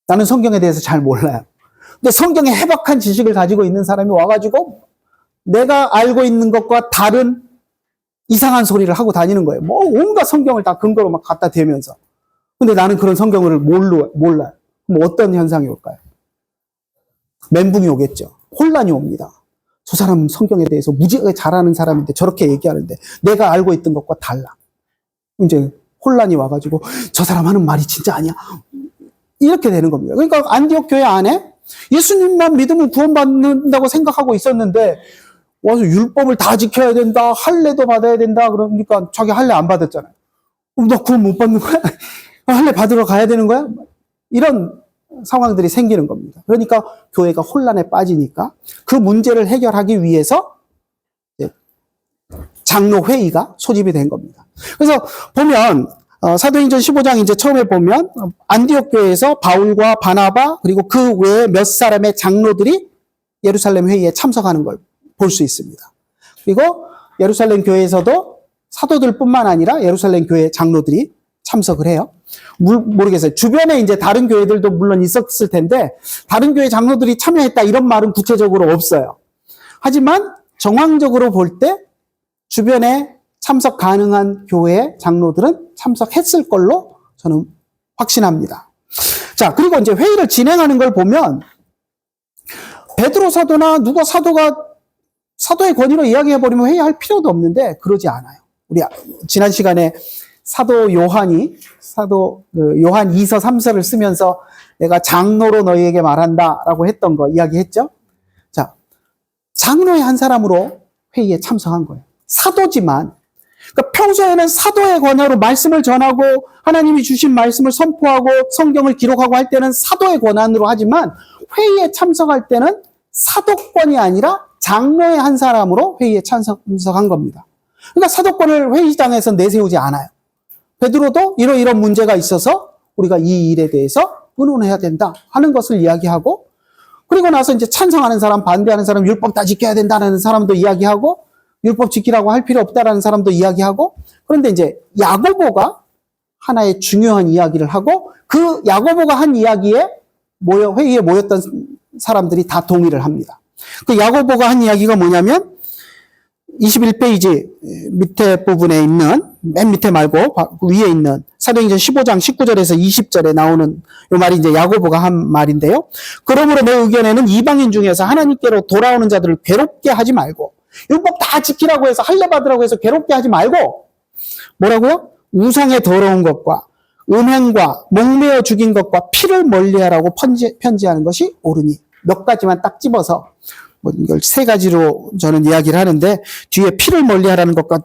나는 성경에 대해서 잘 몰라요. 근데 성경에 해박한 지식을 가지고 있는 사람이 와가지고 내가 알고 있는 것과 다른 이상한 소리를 하고 다니는 거예요. 뭐 온갖 성경을 다 근거로 막 갖다 대면서. 근데 나는 그런 성경을 몰라요. 그럼 어떤 현상이 올까요? 멘붕이 오겠죠. 혼란이 옵니다. 저 사람은 성경에 대해서 무지하게 잘하는 사람인데 저렇게 얘기하는데 내가 알고 있던 것과 달라. 이제 혼란이 와가지고 저 사람 하는 말이 진짜 아니야. 이렇게 되는 겁니다. 그러니까 안디옥 교회 안에 예수님만 믿으면 구원받는다고 생각하고 있었는데 와서 율법을 다 지켜야 된다. 할례도 받아야 된다. 그러니까 자기 할례 안 받았잖아요. 그럼 너 구원 못 받는 거야? 할례 받으러 가야 되는 거야? 이런 상황들이 생기는 겁니다. 그러니까 교회가 혼란에 빠지니까 그 문제를 해결하기 위해서 장로회의가 소집이 된 겁니다. 그래서 보면 사도행전 15장 이제 처음에 보면 안디옥 교회에서 바울과 바나바 그리고 그 외에 몇 사람의 장로들이 예루살렘 회의에 참석하는 걸 볼 수 있습니다. 그리고 예루살렘 교회에서도 사도들뿐만 아니라 예루살렘 교회 장로들이 참석을 해요. 모르겠어요. 주변에 이제 다른 교회들도 물론 있었을 텐데 다른 교회 장로들이 참여했다 이런 말은 구체적으로 없어요. 하지만 정황적으로 볼 때 주변에 참석 가능한 교회 장로들은 참석했을 걸로 저는 확신합니다. 자, 그리고 이제 회의를 진행하는 걸 보면 베드로 사도나 누가 사도의 권위로 이야기해버리면 회의할 필요도 없는데 그러지 않아요. 우리 지난 시간에 사도 요한 2서 3서를 쓰면서 내가 장로로 너희에게 말한다라고 했던 거 이야기했죠. 자, 장로의 한 사람으로 회의에 참석한 거예요. 사도지만 그러니까 평소에는 사도의 권한으로 말씀을 전하고 하나님이 주신 말씀을 선포하고 성경을 기록하고 할 때는 사도의 권한으로 하지만 회의에 참석할 때는 사도권이 아니라 장로의 한 사람으로 회의에 참석한 겁니다. 그러니까 사도권을 회의장에서 내세우지 않아요. 베드로도 이런 문제가 있어서 우리가 이 일에 대해서 의논해야 된다 하는 것을 이야기하고 그리고 나서 이제 찬성하는 사람, 반대하는 사람, 율법 다 지켜야 된다는 사람도 이야기하고 율법 지키라고 할 필요 없다라는 사람도 이야기하고, 그런데 이제 야고보가 하나의 중요한 이야기를 하고, 그 야고보가 한 이야기에 회의에 모였던 사람들이 다 동의를 합니다. 그 야고보가 한 이야기가 뭐냐면 21페이지 밑에 부분에 있는, 맨 밑에 말고 위에 있는 사도행전 15장 19절에서 20절에 나오는 이 말이 이제 야고보가 한 말인데요. 그러므로 내 의견에는 이방인 중에서 하나님께로 돌아오는 자들을 괴롭게 하지 말고, 율법 다 지키라고 해서 할례 받으라고 해서 괴롭게 하지 말고, 뭐라고요? 우상의 더러운 것과 음행과 목매어 죽인 것과 피를 멀리하라고 편지하는 것이 옳으니. 몇 가지만 딱 집어서 이걸 세 가지로 저는 이야기를 하는데, 뒤에 피를 멀리하라는 것과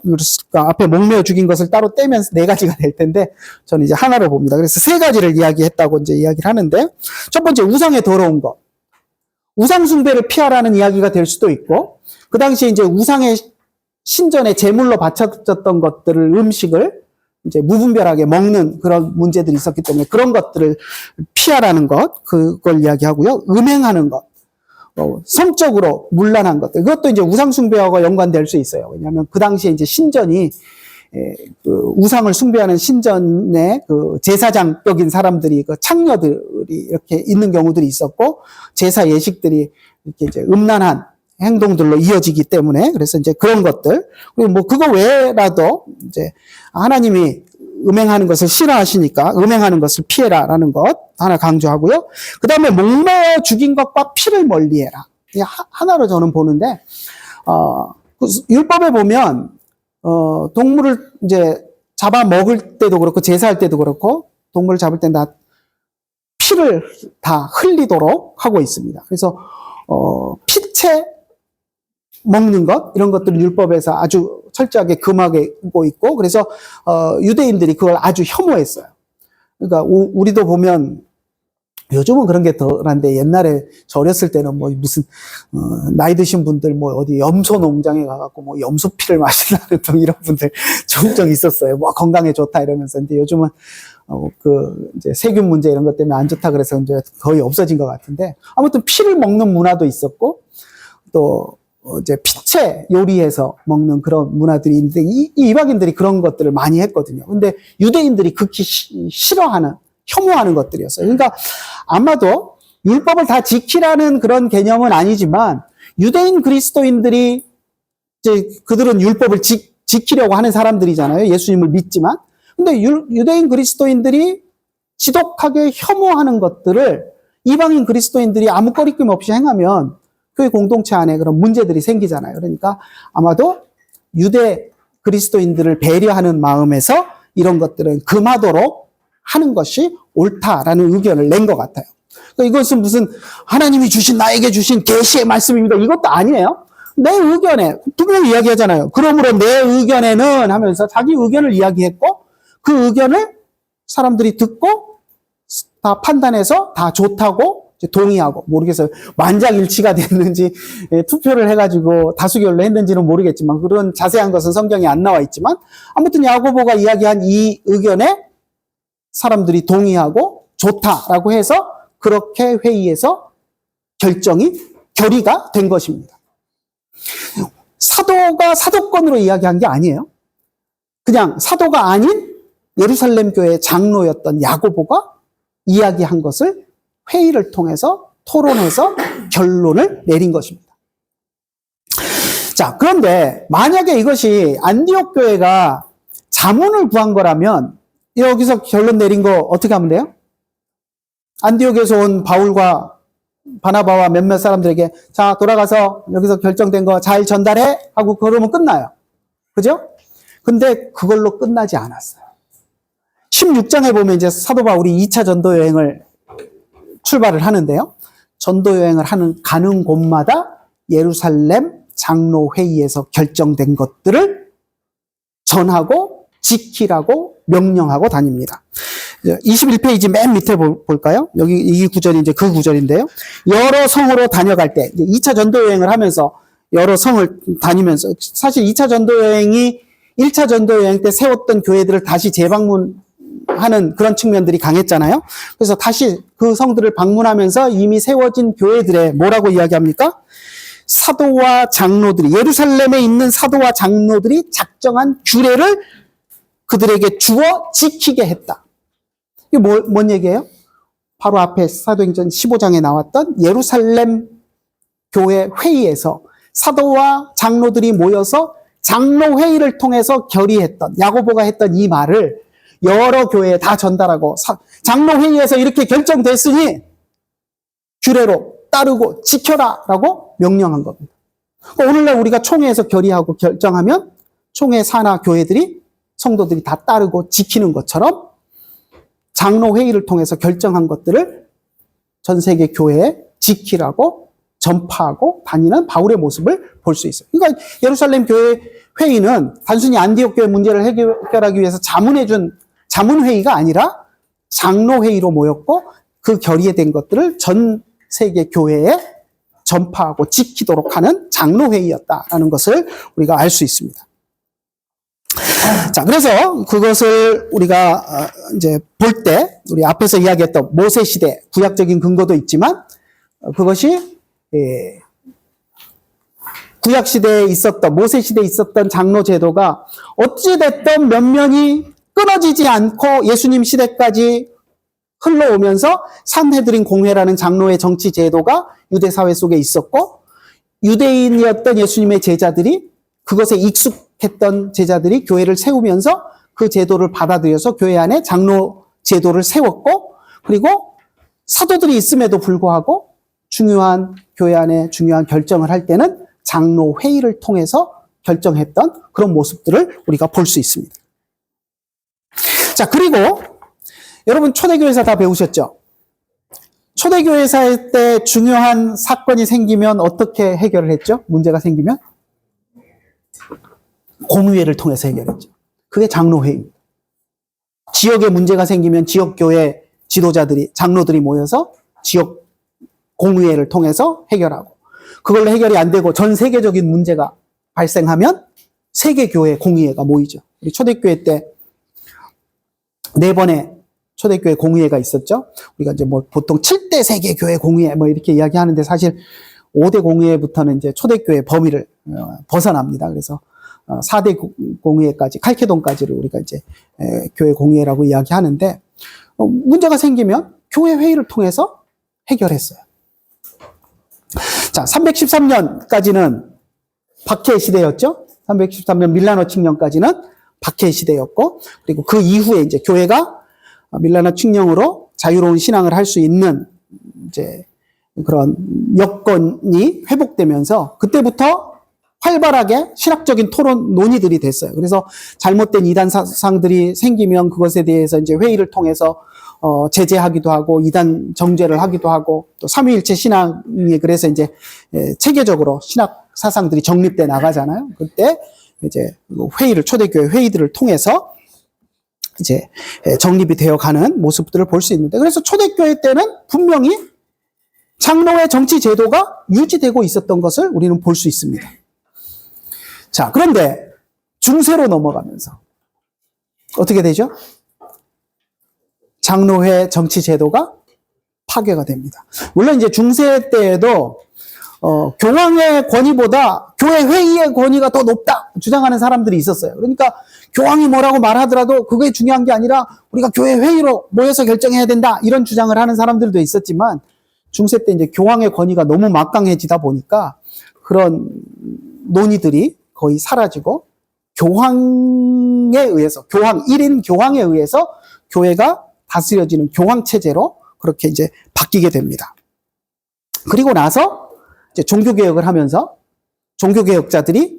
앞에 목매어 죽인 것을 따로 떼면 네 가지가 될 텐데, 저는 이제 하나로 봅니다. 그래서 세 가지를 이야기했다고 이제 이야기를 하는데, 첫 번째 우상의 더러운 것, 우상 숭배를 피하라는 이야기가 될 수도 있고, 그 당시에 이제 우상의 신전에 제물로 바쳐졌던 것들을, 음식을 이제 무분별하게 먹는 그런 문제들이 있었기 때문에 그런 것들을 피하라는 것, 그걸 이야기하고요. 음행하는 것, 성적으로 문란한 것들, 그것도 이제 우상 숭배와 연관될 수 있어요. 왜냐하면 그 당시에 이제 신전이 그 우상을 숭배하는 신전에 그 제사장격인 사람들이, 그 창녀들이 이렇게 있는 경우들이 있었고, 제사 예식들이 이렇게 이제 음란한 행동들로 이어지기 때문에, 그래서 이제 그런 것들, 그리고 뭐 그거 외라도 이제 하나님이 음행하는 것을 싫어하시니까 음행하는 것을 피해라라는 것 하나 강조하고요. 그 다음에 목매어 죽인 것과 피를 멀리해라. 하나로 저는 보는데, 그 율법에 보면 동물을 이제 잡아 먹을 때도 그렇고 제사할 때도 그렇고 동물을 잡을 때는 다 피를 다 흘리도록 하고 있습니다. 그래서 피채 먹는 것, 이런 것들을 율법에서 아주 철저하게 금하고 있고, 그래서 유대인들이 그걸 아주 혐오했어요. 그러니까 우리도 보면 요즘은 그런 게 덜한데, 옛날에 저 어렸을 때는 뭐 무슨 나이 드신 분들 뭐 어디 염소 농장에 가갖고 뭐 염소 피를 마시려는 또 이런 분들 종종 있었어요. 뭐 건강에 좋다 이러면서. 근데 요즘은 그 이제 세균 문제 이런 것 때문에 안 좋다 그래서 이제 거의 없어진 것 같은데, 아무튼 피를 먹는 문화도 있었고, 또 이제 피채 요리해서 먹는 그런 문화들이 있는데, 이 이방인들이 그런 것들을 많이 했거든요. 근데 유대인들이 극히 싫어하는, 혐오하는 것들이었어요. 그러니까 아마도 율법을 다 지키라는 그런 개념은 아니지만, 유대인 그리스도인들이 이제 그들은 율법을 지키려고 하는 사람들이잖아요. 예수님을 믿지만. 근데 유대인 그리스도인들이 지독하게 혐오하는 것들을 이방인 그리스도인들이 아무 꺼리낌 없이 행하면 교회 공동체 안에 그런 문제들이 생기잖아요. 그러니까 아마도 유대 그리스도인들을 배려하는 마음에서 이런 것들은 금하도록 하는 것이 옳다라는 의견을 낸 것 같아요. 그러니까 이것은 무슨 하나님이 나에게 주신 계시의 말씀입니다, 이것도 아니에요. 내 의견에 분명히 이야기하잖아요. 그러므로 내 의견에는 하면서 자기 의견을 이야기했고, 그 의견을 사람들이 듣고 다 판단해서 다 좋다고 동의하고, 모르겠어요. 만장일치가 됐는지 투표를 해가지고 다수결로 했는지는 모르겠지만, 그런 자세한 것은 성경에 안 나와 있지만, 아무튼 야고보가 이야기한 이 의견에 사람들이 동의하고 좋다라고 해서 그렇게 회의에서 결의가 된 것입니다. 사도가 사도권으로 이야기한 게 아니에요. 그냥 사도가 아닌 예루살렘 교회 장로였던 야고보가 이야기한 것을 회의를 통해서 토론해서 결론을 내린 것입니다. 자, 그런데 만약에 이것이 안디옥 교회가 자문을 구한 거라면 여기서 결론 내린 거 어떻게 하면 돼요? 안디옥에서 온 바울과 바나바와 몇몇 사람들에게 자, 돌아가서 여기서 결정된 거 잘 전달해 하고 그러면 끝나요. 그죠? 근데 그걸로 끝나지 않았어요. 16장에 보면 이제 사도 바울이 2차 전도 여행을 출발을 하는데요. 전도 여행을 가는 곳마다 예루살렘 장로회의에서 결정된 것들을 전하고 지키라고 명령하고 다닙니다. 21페이지 맨 밑에 볼까요? 여기 이 구절이 이제 그 구절인데요. 여러 성으로 다녀갈 때, 이제 2차 전도 여행을 하면서 여러 성을 다니면서, 사실 2차 전도 여행이 1차 전도 여행 때 세웠던 교회들을 다시 재방문하는 그런 측면들이 강했잖아요. 그래서 다시 그 성들을 방문하면서 이미 세워진 교회들의 뭐라고 이야기합니까? 사도와 장로들이, 예루살렘에 있는 사도와 장로들이 작정한 규례를 그들에게 주어 지키게 했다. 이게 뭔 얘기예요? 바로 앞에 사도행전 15장에 나왔던 예루살렘 교회 회의에서 사도와 장로들이 모여서 장로회의를 통해서 결의했던, 야고보가 했던 이 말을 여러 교회에 다 전달하고, 장로회의에서 이렇게 결정됐으니 규례로 따르고 지켜라 라고 명령한 겁니다. 오늘날 우리가 총회에서 결의하고 결정하면 총회 산하 교회들이, 성도들이 다 따르고 지키는 것처럼 장로회의를 통해서 결정한 것들을 전 세계 교회에 지키라고 전파하고 다니는 바울의 모습을 볼 수 있어요. 그러니까 예루살렘 교회 회의는 단순히 안디옥 교회 문제를 해결하기 위해서 자문해준 자문회의가 아니라 장로회의로 모였고, 그 결의된 것들을 전 세계 교회에 전파하고 지키도록 하는 장로회의였다라는 것을 우리가 알 수 있습니다. 자, 그래서 그것을 우리가 이제 볼 때, 우리 앞에서 이야기했던 모세 시대, 구약적인 근거도 있지만, 그것이 구약 시대에 있었던, 모세 시대에 있었던 장로 제도가 어찌됐든 면면이 끊어지지 않고 예수님 시대까지 흘러오면서 산헤드린 공회라는 장로의 정치 제도가 유대 사회 속에 있었고, 유대인이었던 예수님의 제자들이, 그것에 익숙했던 제자들이 교회를 세우면서 그 제도를 받아들여서 교회 안에 장로 제도를 세웠고, 그리고 사도들이 있음에도 불구하고 중요한, 교회 안에 중요한 결정을 할 때는 장로 회의를 통해서 결정했던 그런 모습들을 우리가 볼 수 있습니다. 자, 그리고 여러분 초대교회사 다 배우셨죠? 초대교회사 때 중요한 사건이 생기면 어떻게 해결을 했죠? 문제가 생기면 공의회를 통해서 해결했죠. 그게 장로회의입니다. 지역에 문제가 생기면 지역교회 지도자들이, 장로들이 모여서 지역 공의회를 통해서 해결하고, 그걸로 해결이 안 되고 전 세계적인 문제가 발생하면 세계교회 공의회가 모이죠. 우리 초대교회 때 4번의 초대교회 공의회가 있었죠. 우리가 이제 뭐 보통 7대 세계교회 공의회 뭐 이렇게 이야기하는데, 사실 5대 공의회부터는 이제 초대교회 범위를 벗어납니다. 그래서 4대 공의회까지, 칼케돈까지를 우리가 이제 교회 공의회라고 이야기하는데, 문제가 생기면 교회 회의를 통해서 해결했어요. 자, 313년까지는 박해 시대였죠. 313년 밀라노 칙령까지는 박해 시대였고, 그리고 그 이후에 이제 교회가 밀라노 칙령으로 자유로운 신앙을 할 수 있는 이제 그런 여건이 회복되면서 그때부터 활발하게 신학적인 토론 논의들이 됐어요. 그래서 잘못된 이단 사상들이 생기면 그것에 대해서 이제 회의를 통해서 제재하기도 하고, 이단 정죄를 하기도 하고, 또 삼위일체 신앙이 그래서 이제 체계적으로 신학 사상들이 정립돼 나가잖아요. 그때 이제 회의를, 초대교회 회의들을 통해서 이제 정립이 되어 가는 모습들을 볼 수 있는데, 그래서 초대교회 때는 분명히 장로의 정치 제도가 유지되고 있었던 것을 우리는 볼 수 있습니다. 자, 그런데 중세로 넘어가면서 어떻게 되죠? 장로회 정치 제도가 파괴가 됩니다. 물론 이제 중세 때에도 교황의 권위보다 교회 회의의 권위가 더 높다 주장하는 사람들이 있었어요. 그러니까 교황이 뭐라고 말하더라도 그게 중요한 게 아니라 우리가 교회 회의로 모여서 결정해야 된다, 이런 주장을 하는 사람들도 있었지만, 중세 때 이제 교황의 권위가 너무 막강해지다 보니까 그런 논의들이 거의 사라지고, 교황에 의해서, 교황, 1인 교황에 의해서 교회가 다스려지는 교황 체제로 그렇게 이제 바뀌게 됩니다. 그리고 나서 이제 종교개혁을 하면서 종교개혁자들이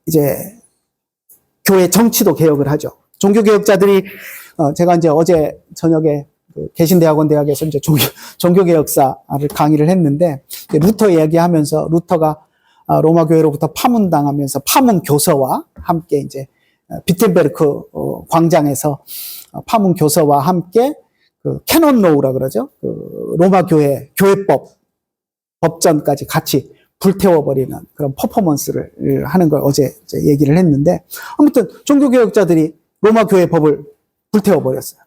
이제 교회 정치도 개혁을 하죠. 종교개혁자들이, 제가 이제 어제 저녁에 개신대학원 대학에서 이제 종교개혁사를 강의를 했는데, 루터 이야기하면서, 루터가 로마 교회로부터 파문당하면서 파문 교서와 함께 이제 비텐베르크 광장에서 파문 교서와 함께 그 캐논 로우라 그러죠. 그 로마 교회 교회법 법전까지 같이 불태워버리는 그런 퍼포먼스를 하는 걸 어제 얘기를 했는데, 아무튼 종교개혁자들이 로마 교회 법을 불태워버렸어요.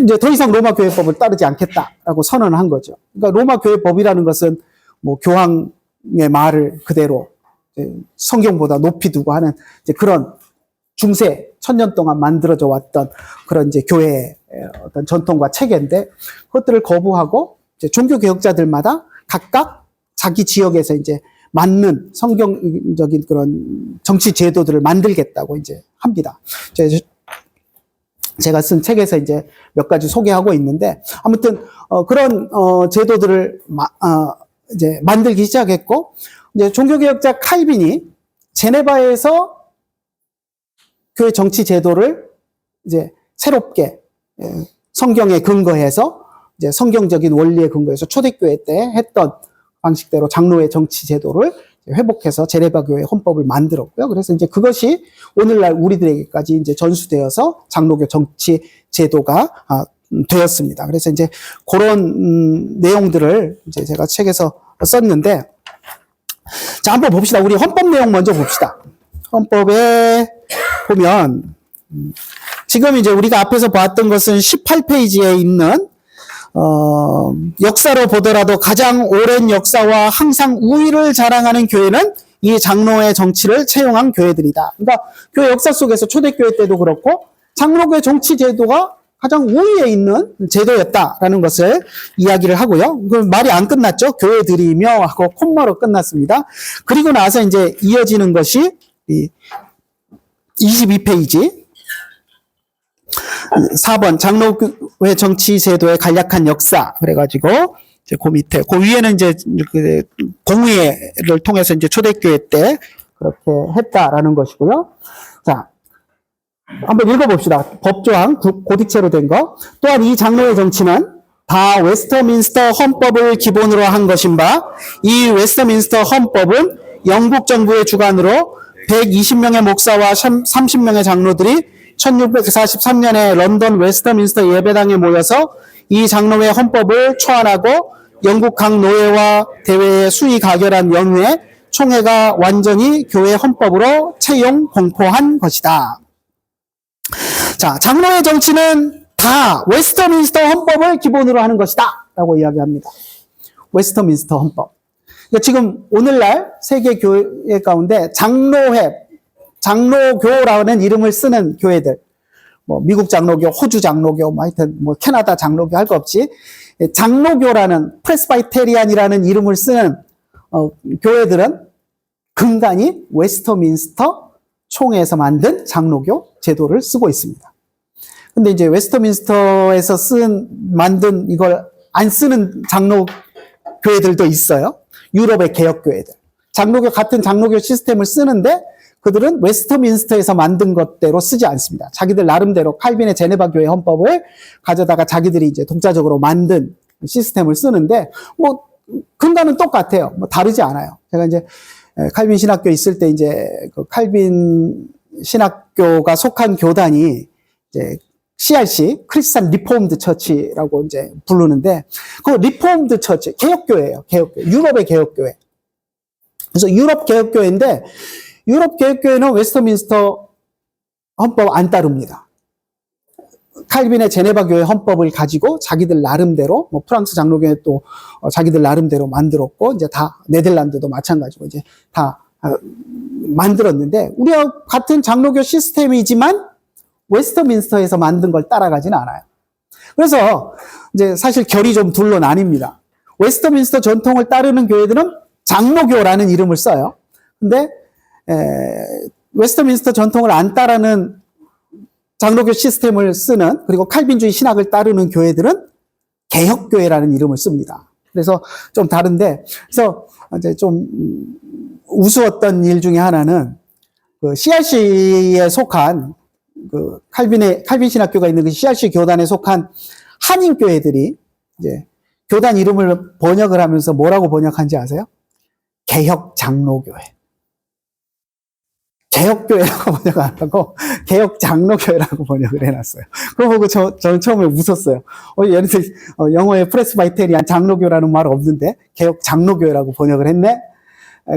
이제 더 이상 로마 교회법을 따르지 않겠다라고 선언을 한 거죠. 그러니까 로마 교회법이라는 것은 뭐 교황 말을 그대로 성경보다 높이 두고 하는 이제 그런 중세 1000년 동안 만들어져 왔던 그런 이제 교회의 어떤 전통과 체계인데 그것들을 거부하고 이제 종교 개혁자들마다 각각 자기 지역에서 이제 맞는 성경적인 그런 정치 제도들을 만들겠다고 이제 합니다. 제가 쓴 책에서 이제 몇 가지 소개하고 있는데 아무튼 그런 제도들을 이제 만들기 시작했고 이제 종교개혁자 칼빈이 제네바에서 교회 정치 제도를 이제 새롭게 성경에 근거해서 이제 성경적인 원리에 근거해서 초대교회 때 했던 방식대로 장로회 정치 제도를 회복해서 제네바 교회 헌법을 만들었고요. 그래서 이제 그것이 오늘날 우리들에게까지 이제 전수되어서 장로교 정치 제도가 되었습니다. 그래서 이제 그런 내용들을 이제 제가 책에서 썼는데, 자, 한번 봅시다. 우리 헌법 내용 먼저 봅시다. 헌법에 보면, 지금 이제 우리가 앞에서 봤던 것은 18페이지에 있는 역사로 보더라도 가장 오랜 역사와 항상 우위를 자랑하는 교회는 이 장로의 정치를 채용한 교회들이다. 그러니까 교회 역사 속에서 초대교회 때도 그렇고 장로교의 정치 제도가 가장 우위에 있는 제도였다라는 것을 이야기를 하고요. 그 말이 안 끝났죠. 교회들이며 하고 콤마로 끝났습니다. 그리고 나서 이제 이어지는 것이 22페이지 4번 장로회 정치 제도의 간략한 역사 그래가지고 이제 그 밑에 그 위에는 이제 공의회를 통해서 이제 초대교회 때 그렇게 했다라는 것이고요. 자, 한번 읽어봅시다. 법조항 고딕체로 된 거. 또한 이 장로회 정치는 다 웨스터민스터 헌법을 기본으로 한 것인 바, 이 웨스터민스터 헌법은 영국 정부의 주관으로 120명의 목사와 30명의 장로들이 1643년에 런던 웨스터민스터 예배당에 모여서 이 장로회 헌법을 초안하고 영국 각 노회와 대회에 수의 가결한 연후에 총회가 완전히 교회 헌법으로 채용 공포한 것이다. 자, 장로회 정치는 다 웨스터민스터 헌법을 기본으로 하는 것이다 라고 이야기합니다. 웨스터민스터 헌법. 그러니까 지금 오늘날 세계 교회 가운데 장로교라는 이름을 쓰는 교회들, 뭐 미국 장로교, 호주 장로교, 뭐 하여튼 뭐 캐나다 장로교 할 거 없이 장로교라는 프레스바이테리안이라는 이름을 쓰는 교회들은 근간이 웨스터민스터 총회에서 만든 장로교 제도를 쓰고 있습니다. 근데 이제 웨스터민스터에서 만든 이걸 안 쓰는 장로 교회들도 있어요. 유럽의 개혁교회들. 같은 장로교 시스템을 쓰는데 그들은 웨스터민스터에서 만든 것대로 쓰지 않습니다. 자기들 나름대로 칼빈의 제네바 교회 헌법을 가져다가 자기들이 이제 독자적으로 만든 시스템을 쓰는데 뭐 근간은 똑같아요. 뭐 다르지 않아요. 제가 이제 칼빈 신학교 있을 때 이제 그 칼빈 신학교가 속한 교단이 이제 CRC 크리스찬 리포음드 처치라고 이제 부르는데 그 리포음드 처치 개혁교회예요. 개혁교회. 유럽의 개혁교회. 그래서 유럽 개혁교회인데 유럽 개혁교회는 웨스터민스터 헌법 안 따릅니다. 칼빈의 제네바 교회 헌법을 가지고 자기들 나름대로 뭐 프랑스 장로교회 또 자기들 나름대로 만들었고 이제 다 네덜란드도 마찬가지고 이제 다 만들었는데 우리와 같은 장로교 시스템이지만 웨스터민스터에서 만든 걸 따라가지는 않아요. 그래서 이제 사실 결이 좀 둘로 나뉩니다. 웨스터민스터 전통을 따르는 교회들은 장로교라는 이름을 써요. 근데 웨스터민스터 전통을 안 따르는 장로교 시스템을 쓰는 그리고 칼빈주의 신학을 따르는 교회들은 개혁교회라는 이름을 씁니다. 그래서 좀 다른데 그래서 이제 좀 우스웠던 일 중에 하나는 그 CRC에 속한 그 칼빈 신학교가 있는 그 CRC 교단에 속한 한인 교회들이 이제 교단 이름을 번역을 하면서 뭐라고 번역한지 아세요? 개혁 장로교회. 개혁교회라고 번역 안 하고 개혁 장로교회라고 번역을 해놨어요. 그거 보고 저는 처음에 웃었어요. 얘네들 영어에 프레스바이테리안 장로교라는 말 없는데 개혁 장로교회라고 번역을 했네.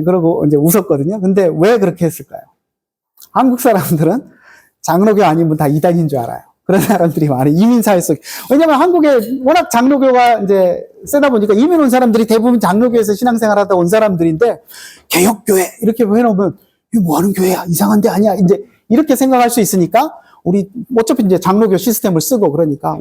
그러고 이제 웃었거든요. 근데 왜 그렇게 했을까요? 한국 사람들은 장로교 아니면 다 이단인 줄 알아요. 그런 사람들이 많아요. 이민사회 속. 왜냐면 한국에 워낙 장로교가 이제 세다 보니까 이민 온 사람들이 대부분 장로교에서 신앙생활 하다 온 사람들인데, 개혁교회, 이렇게 해놓으면, 이거 뭐 하는 교회야? 이상한 데 아니야? 이제 이렇게 생각할 수 있으니까, 우리, 어차피 이제 장로교 시스템을 쓰고 그러니까,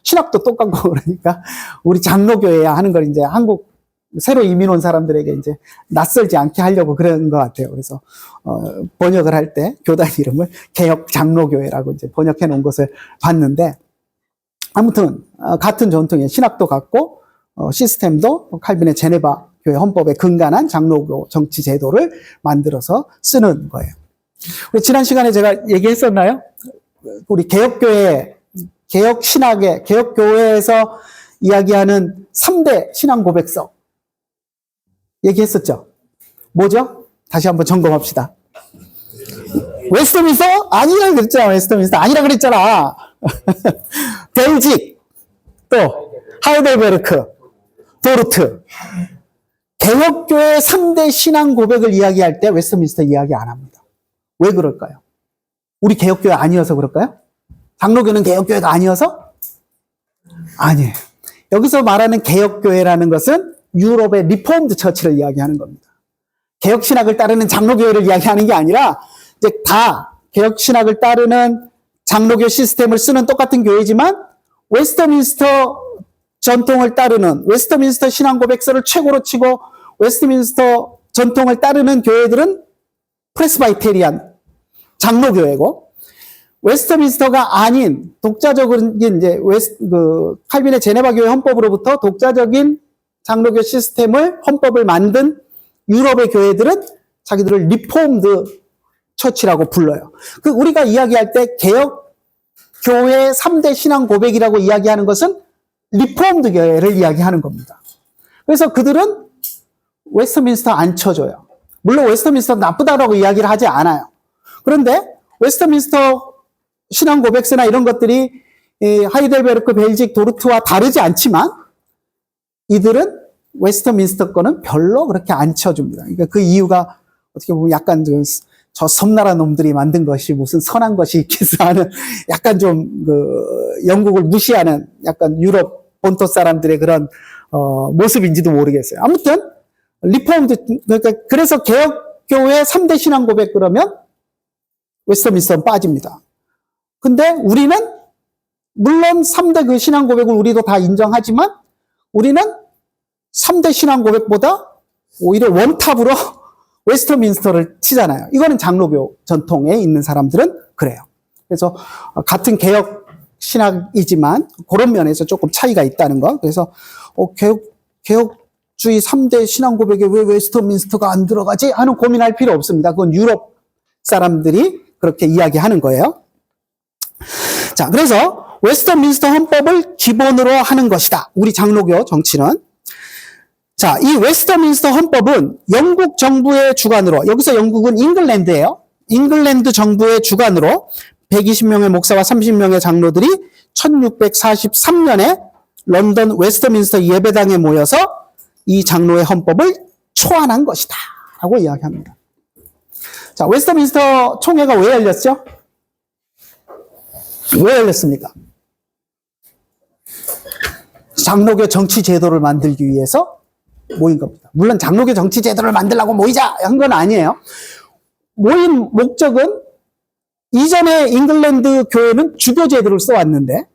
신학도 똑같고 그러니까, 우리 장로교회야 하는 걸 이제 한국, 새로 이민 온 사람들에게 이제 낯설지 않게 하려고 그런 것 같아요. 그래서, 번역을 할 때 교단 이름을 개혁 장로교회라고 이제 번역해 놓은 것을 봤는데, 아무튼, 같은 전통이에요. 신학도 같고, 시스템도 칼빈의 제네바 교회 헌법에 근간한 장로교 정치 제도를 만들어서 쓰는 거예요. 우리 지난 시간에 제가 얘기했었나요? 우리 개혁교회, 개혁신학의, 개혁교회에서 이야기하는 3대 신앙 고백서. 얘기했었죠? 뭐죠? 다시 한번 점검합시다. 웨스트민스터? 아니라 그랬잖아, 웨스트민스터. 아니라 그랬잖아. 벨직, 또, 하이델베르크, 도르트. 개혁교회 3대 신앙 고백을 이야기할 때 웨스트민스터 이야기 안 합니다. 왜 그럴까요? 우리 개혁교회 아니어서 그럴까요? 장로교는 개혁교회가 아니어서? 아니에요. 여기서 말하는 개혁교회라는 것은 유럽의 리폼드 처치를 이야기하는 겁니다. 개혁신학을 따르는 장로교회를 이야기하는 게 아니라, 이제 다 개혁신학을 따르는 장로교 시스템을 쓰는 똑같은 교회지만, 웨스트민스터 전통을 따르는, 웨스트민스터 신앙고백서를 최고로 치고, 웨스트민스터 전통을 따르는 교회들은 프레스바이테리안, 장로교회고, 웨스트민스터가 아닌 독자적인 이제 칼빈의 제네바 교회 헌법으로부터 독자적인 장로교 시스템을 헌법을 만든 유럽의 교회들은 자기들을 리폼드 처치라고 불러요. 우리가 이야기할 때 개혁 교회 3대 신앙 고백이라고 이야기하는 것은 리폼드 교회를 이야기하는 겁니다. 그래서 그들은 웨스트민스터 안 쳐줘요. 물론 웨스트민스터 나쁘다라고 이야기를 하지 않아요. 그런데 웨스트민스터 신앙 고백서나 이런 것들이 하이델베르크, 벨직, 도르트와 다르지 않지만 이들은 웨스트민스터 거는 별로 그렇게 안 쳐줍니다. 그러니까 그 이유가 어떻게 보면 약간 저 섬나라 놈들이 만든 것이 무슨 선한 것이 있겠어 하는 약간 좀 영국을 무시하는 약간 유럽 본토 사람들의 그런 모습인지도 모르겠어요. 아무튼 리폼드, 그러니까 그래서 개혁교회 3대 신앙 고백 그러면 웨스트민스터는 빠집니다. 근데 우리는 물론 3대 그 신앙 고백을 우리도 다 인정하지만 우리는 3대 신앙 고백보다 오히려 원탑으로 웨스트민스터를 치잖아요. 이거는 장로교 전통에 있는 사람들은 그래요. 그래서 같은 개혁 신학이지만 그런 면에서 조금 차이가 있다는 거. 그래서 개혁주의 3대 신앙 고백에 왜 웨스트민스터가 안 들어가지? 하는 고민할 필요 없습니다. 그건 유럽 사람들이 그렇게 이야기하는 거예요. 자, 그래서 웨스트민스터 헌법을 기본으로 하는 것이다. 우리 장로교 정치는. 자, 이 웨스트민스터 헌법은 영국 정부의 주관으로, 여기서 영국은 잉글랜드예요. 잉글랜드 정부의 주관으로 120명의 목사와 30명의 장로들이 1643년에 런던 웨스트민스터 예배당에 모여서 이 장로의 헌법을 초안한 것이다. 라고 이야기합니다. 자, 웨스트민스터 총회가 왜 열렸죠? 왜 열렸습니까? 장로교 정치 제도를 만들기 위해서 모인 겁니다. 물론 장로교 정치 제도를 만들려고 모이자 한 건 아니에요. 모인 목적은 이전에 잉글랜드 교회는 주교 제도를 써왔는데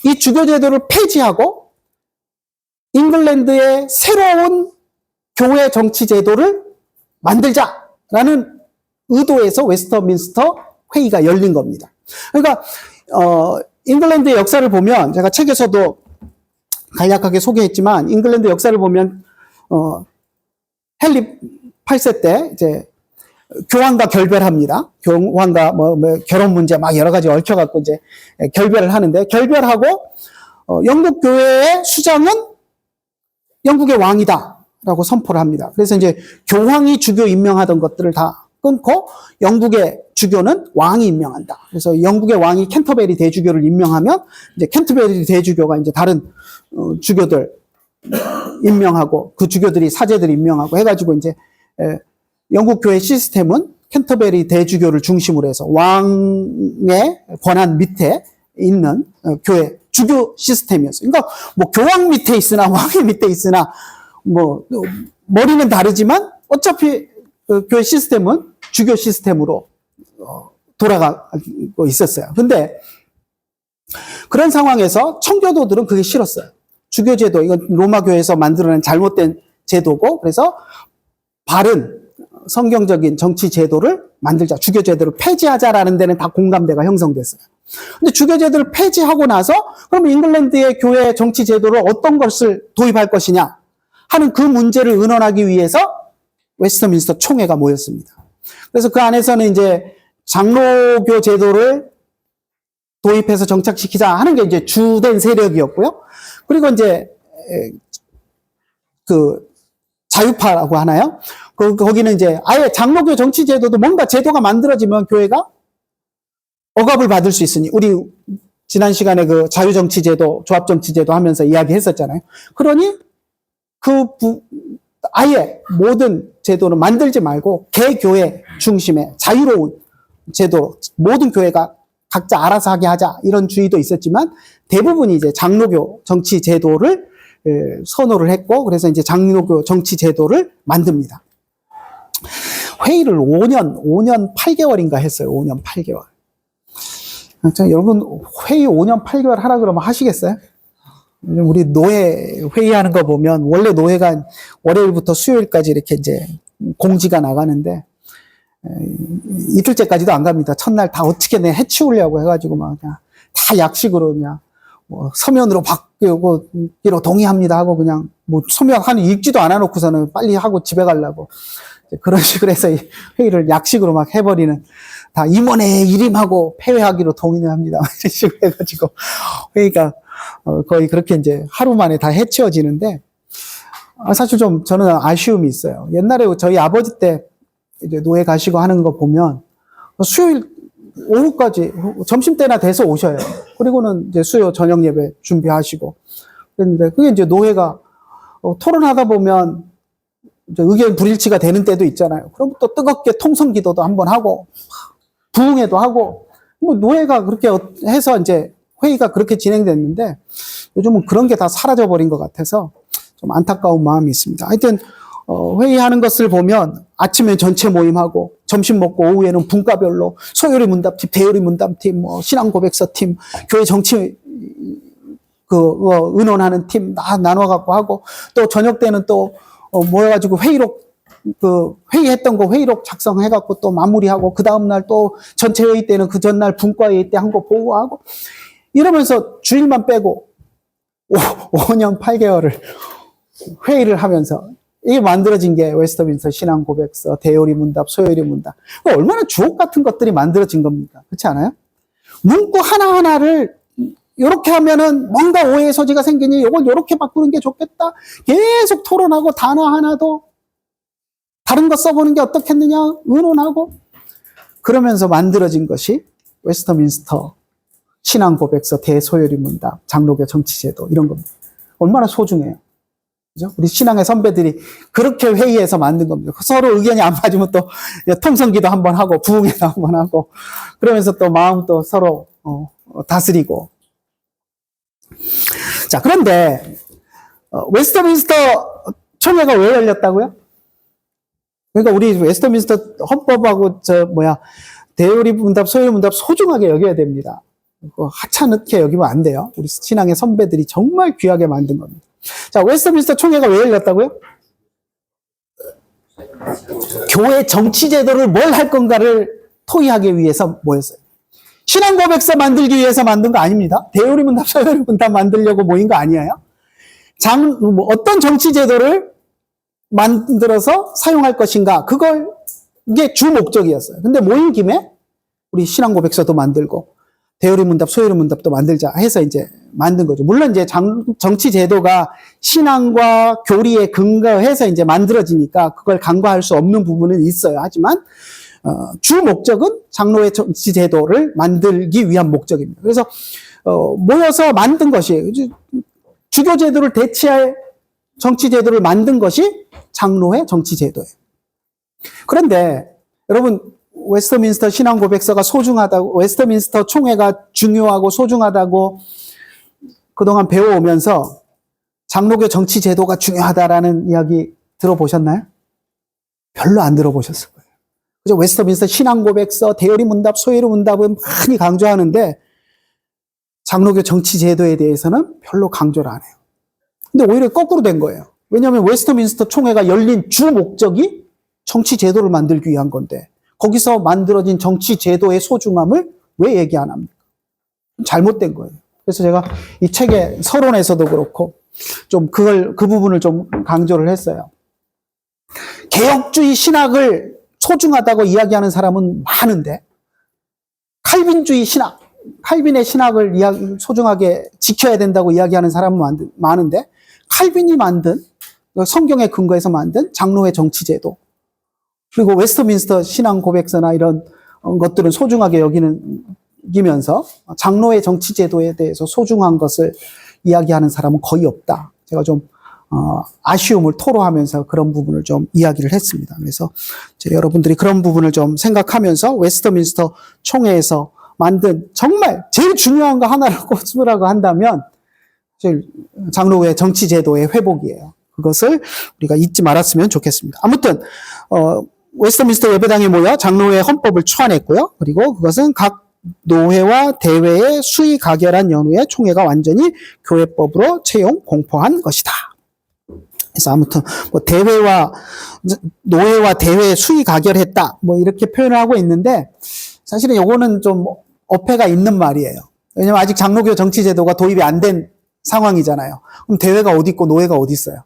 이 주교 제도를 폐지하고 잉글랜드의 새로운 교회 정치 제도를 만들자라는 의도에서 웨스트민스터 회의가 열린 겁니다. 그러니까 잉글랜드의 역사를 보면 제가 책에서도 간략하게 소개했지만 잉글랜드 역사를 보면 헨리 8세 때 이제 교황과 결별합니다. 교황과 결혼 문제 막 여러 가지 얽혀갖고 이제 결별을 하는데 결별하고 영국 교회의 수장은 영국의 왕이다라고 선포를 합니다. 그래서 이제 교황이 주교 임명하던 것들을 다 끊고 영국의 주교는 왕이 임명한다. 그래서 영국의 왕이 캔터베리 대주교를 임명하면 이제 캔터베리 대주교가 이제 다른 주교들 임명하고 그 주교들이 사제들 임명하고 해가지고 이제 영국 교회 시스템은 캔터베리 대주교를 중심으로 해서 왕의 권한 밑에 있는 교회 주교 시스템이었어요. 그러니까 뭐 교황 밑에 있으나 왕의 밑에 있으나 뭐 머리는 다르지만 어차피 그 교회 시스템은 주교 시스템으로 돌아가고 있었어요. 근데 그런 상황에서 청교도들은 그게 싫었어요. 주교제도, 이건 로마 교회에서 만들어낸 잘못된 제도고, 그래서 바른 성경적인 정치 제도를 만들자. 주교제도를 폐지하자라는 데는 다 공감대가 형성됐어요. 근데 주교제도를 폐지하고 나서 그럼 잉글랜드의 교회 정치 제도를 어떤 것을 도입할 것이냐 하는 그 문제를 의논하기 위해서 웨스트민스터 총회가 모였습니다. 그래서 그 안에서는 이제 장로교 제도를 도입해서 정착시키자 하는 게 이제 주된 세력이었고요. 그리고 이제 그 자유파라고 하나요? 거기는 이제 아예 장로교 정치 제도도 뭔가 제도가 만들어지면 교회가 억압을 받을 수 있으니, 우리 지난 시간에 그 자유정치 제도, 조합정치 제도 하면서 이야기했었잖아요. 그러니 아예 모든 제도는 만들지 말고 개교회 중심의 자유로운 제도, 모든 교회가 각자 알아서 하게 하자, 이런 주의도 있었지만 대부분이 이제 장로교 정치 제도를 선호를 했고, 그래서 이제 장로교 정치 제도를 만듭니다. 회의를 5년 8개월인가 했어요. 5년 8개월. 여러분 회의 5년 8개월 하라 그러면 하시겠어요? 우리 노예 회의하는 거 보면 원래 노예가 월요일부터 수요일까지 이렇게 이제 공지가 나가는데 이틀째까지도 안 갑니다. 첫날 다 어떻게 내 해치우려고 해가지고 막 그냥 다 약식으로 그냥 뭐 서면으로 바꾸고 동의합니다 하고 그냥 뭐 서면 한 읽지도 않아 놓고서는 빨리 하고 집에 가려고 그런 식으로 해서 회의를 약식으로 막 해버리는, 다 임원회 일임하고 폐회하기로 동의를 합니다. 이런 식으로 해가지고 회의가 거의 그렇게 이제 하루 만에 다 해치워지는데, 사실 좀 저는 아쉬움이 있어요. 옛날에 저희 아버지 때 이제 노예 가시고 하는 거 보면 수요일 오후까지 점심 때나 돼서 오셔요. 그리고는 이제 수요 저녁 예배 준비하시고 그랬는데, 그게 이제 노예가 토론하다 보면 이제 의견 불일치가 되는 때도 있잖아요. 그럼 또 뜨겁게 통성 기도도 한번 하고 부흥회도 하고, 뭐 노예가 그렇게 해서 이제 회의가 그렇게 진행됐는데 요즘은 그런 게 다 사라져 버린 것 같아서 좀 안타까운 마음이 있습니다. 하여튼 회의하는 것을 보면 아침에 전체 모임하고 점심 먹고 오후에는 분과별로 소요리 문답팀, 대요리 문답팀, 뭐 신앙 고백서 팀, 교회 정치 의논하는 팀 다 나눠 갖고 하고, 또 저녁 때는 또 모여가지고 회의록, 회의했던 거 회의록 작성해갖고 또 마무리하고, 그 다음날 또 전체 회의 때는 그 전날 분과회의 때 한 거 보고하고, 이러면서 주일만 빼고 5년 8개월을 회의를 하면서 이게 만들어진 게 웨스트민스터 신앙 고백서, 대요리 문답, 소요리 문답. 얼마나 주옥 같은 것들이 만들어진 겁니까? 그렇지 않아요? 문구 하나하나를 이렇게 하면은 뭔가 오해의 소지가 생기니 이걸 이렇게 바꾸는 게 좋겠다. 계속 토론하고 단어 하나도 다른 거 써보는 게 어떻겠느냐 의논하고, 그러면서 만들어진 것이 웨스트민스터 신앙 고백서, 대소요리 문답, 장로교 정치제도, 이런 겁니다. 얼마나 소중해요. 그죠? 우리 신앙의 선배들이 그렇게 회의해서 만든 겁니다. 서로 의견이 안 맞으면 또 통성기도 한번 하고 부흥회도 한번 하고, 그러면서 또 마음 또 서로 다스리고. 자, 그런데 웨스트민스터 총회가 왜 열렸다고요? 그러니까 우리 웨스트민스터 헌법하고 대요리 문답, 소요리 문답 소중하게 여겨야 됩니다. 하찮게 여기면 안 돼요. 우리 신앙의 선배들이 정말 귀하게 만든 겁니다. 자, 웨스트민스터 총회가 왜 열렸다고요? 교회 정치 제도를 뭘 할 건가를 토의하기 위해서 모였어요. 신앙 고백서 만들기 위해서 만든 거 아닙니다. 대요리 문답, 소요리 문답 만들려고 모인 거 아니에요. 어떤 정치 제도를 만들어서 사용할 것인가, 이게 주 목적이었어요. 근데 모인 김에 우리 신앙 고백서도 만들고 대요리 문답, 소요리 문답도 만들자 해서 이제 만든 거죠. 물론 이제 정치 제도가 신앙과 교리에 근거해서 이제 만들어지니까 그걸 간과할 수 없는 부분은 있어요. 하지만 주 목적은 장로의 정치 제도를 만들기 위한 목적입니다. 그래서 모여서 만든 것이, 주교 제도를 대체할 정치 제도를 만든 것이 장로의 정치 제도예요. 그런데 여러분, 웨스터민스터 신앙 고백서가 소중하다고, 웨스터민스터 총회가 중요하고 소중하다고 그동안 배워오면서 장로교 정치 제도가 중요하다라는 이야기 들어보셨나요? 별로 안 들어보셨을 거예요. 그죠? 웨스터민스터 신앙 고백서, 대여리 문답, 소요리 문답은 많이 강조하는데 장로교 정치 제도에 대해서는 별로 강조를 안 해요. 근데 오히려 거꾸로 된 거예요. 왜냐하면 웨스터민스터 총회가 열린 주 목적이 정치 제도를 만들기 위한 건데 거기서 만들어진 정치 제도의 소중함을 왜 얘기 안 합니까? 잘못된 거예요. 그래서 제가 이 책의 서론에서도 그렇고 좀 그 부분을 좀 강조를 했어요. 개혁주의 신학을 소중하다고 이야기하는 사람은 많은데 칼빈주의 신학, 칼빈의 신학을 소중하게 지켜야 된다고 이야기하는 사람은 많은데 칼빈이 만든 성경에 근거해서 만든 장로회 정치제도 그리고 웨스터민스터 신앙 고백서나 이런 것들은 소중하게 여기면서 장로회 정치제도에 대해서 소중한 것을 이야기하는 사람은 거의 없다. 제가 좀 아쉬움을 토로하면서 그런 부분을 좀 이야기를 했습니다. 그래서 여러분들이 그런 부분을 좀 생각하면서 웨스터민스터 총회에서 만든 정말 제일 중요한 거 하나를 꼽으라고 한다면 장로회 정치제도의 회복이에요. 그것을 우리가 잊지 말았으면 좋겠습니다. 아무튼 웨스터민스터 예배당에 모여 장로회 헌법을 초안했고요. 그리고 그것은 각 노회와 대회의 수의 가결한 연후에 총회가 완전히 교회법으로 채용 공포한 것이다. 그래서 아무튼 뭐 노회와 대회의 수의 가결했다. 뭐 이렇게 표현을 하고 있는데 사실은 요거는 좀 어폐가 있는 말이에요. 왜냐면 아직 장로교 정치제도가 도입이 안 된 상황이잖아요. 그럼 대회가 어디 있고 노회가 어디 있어요?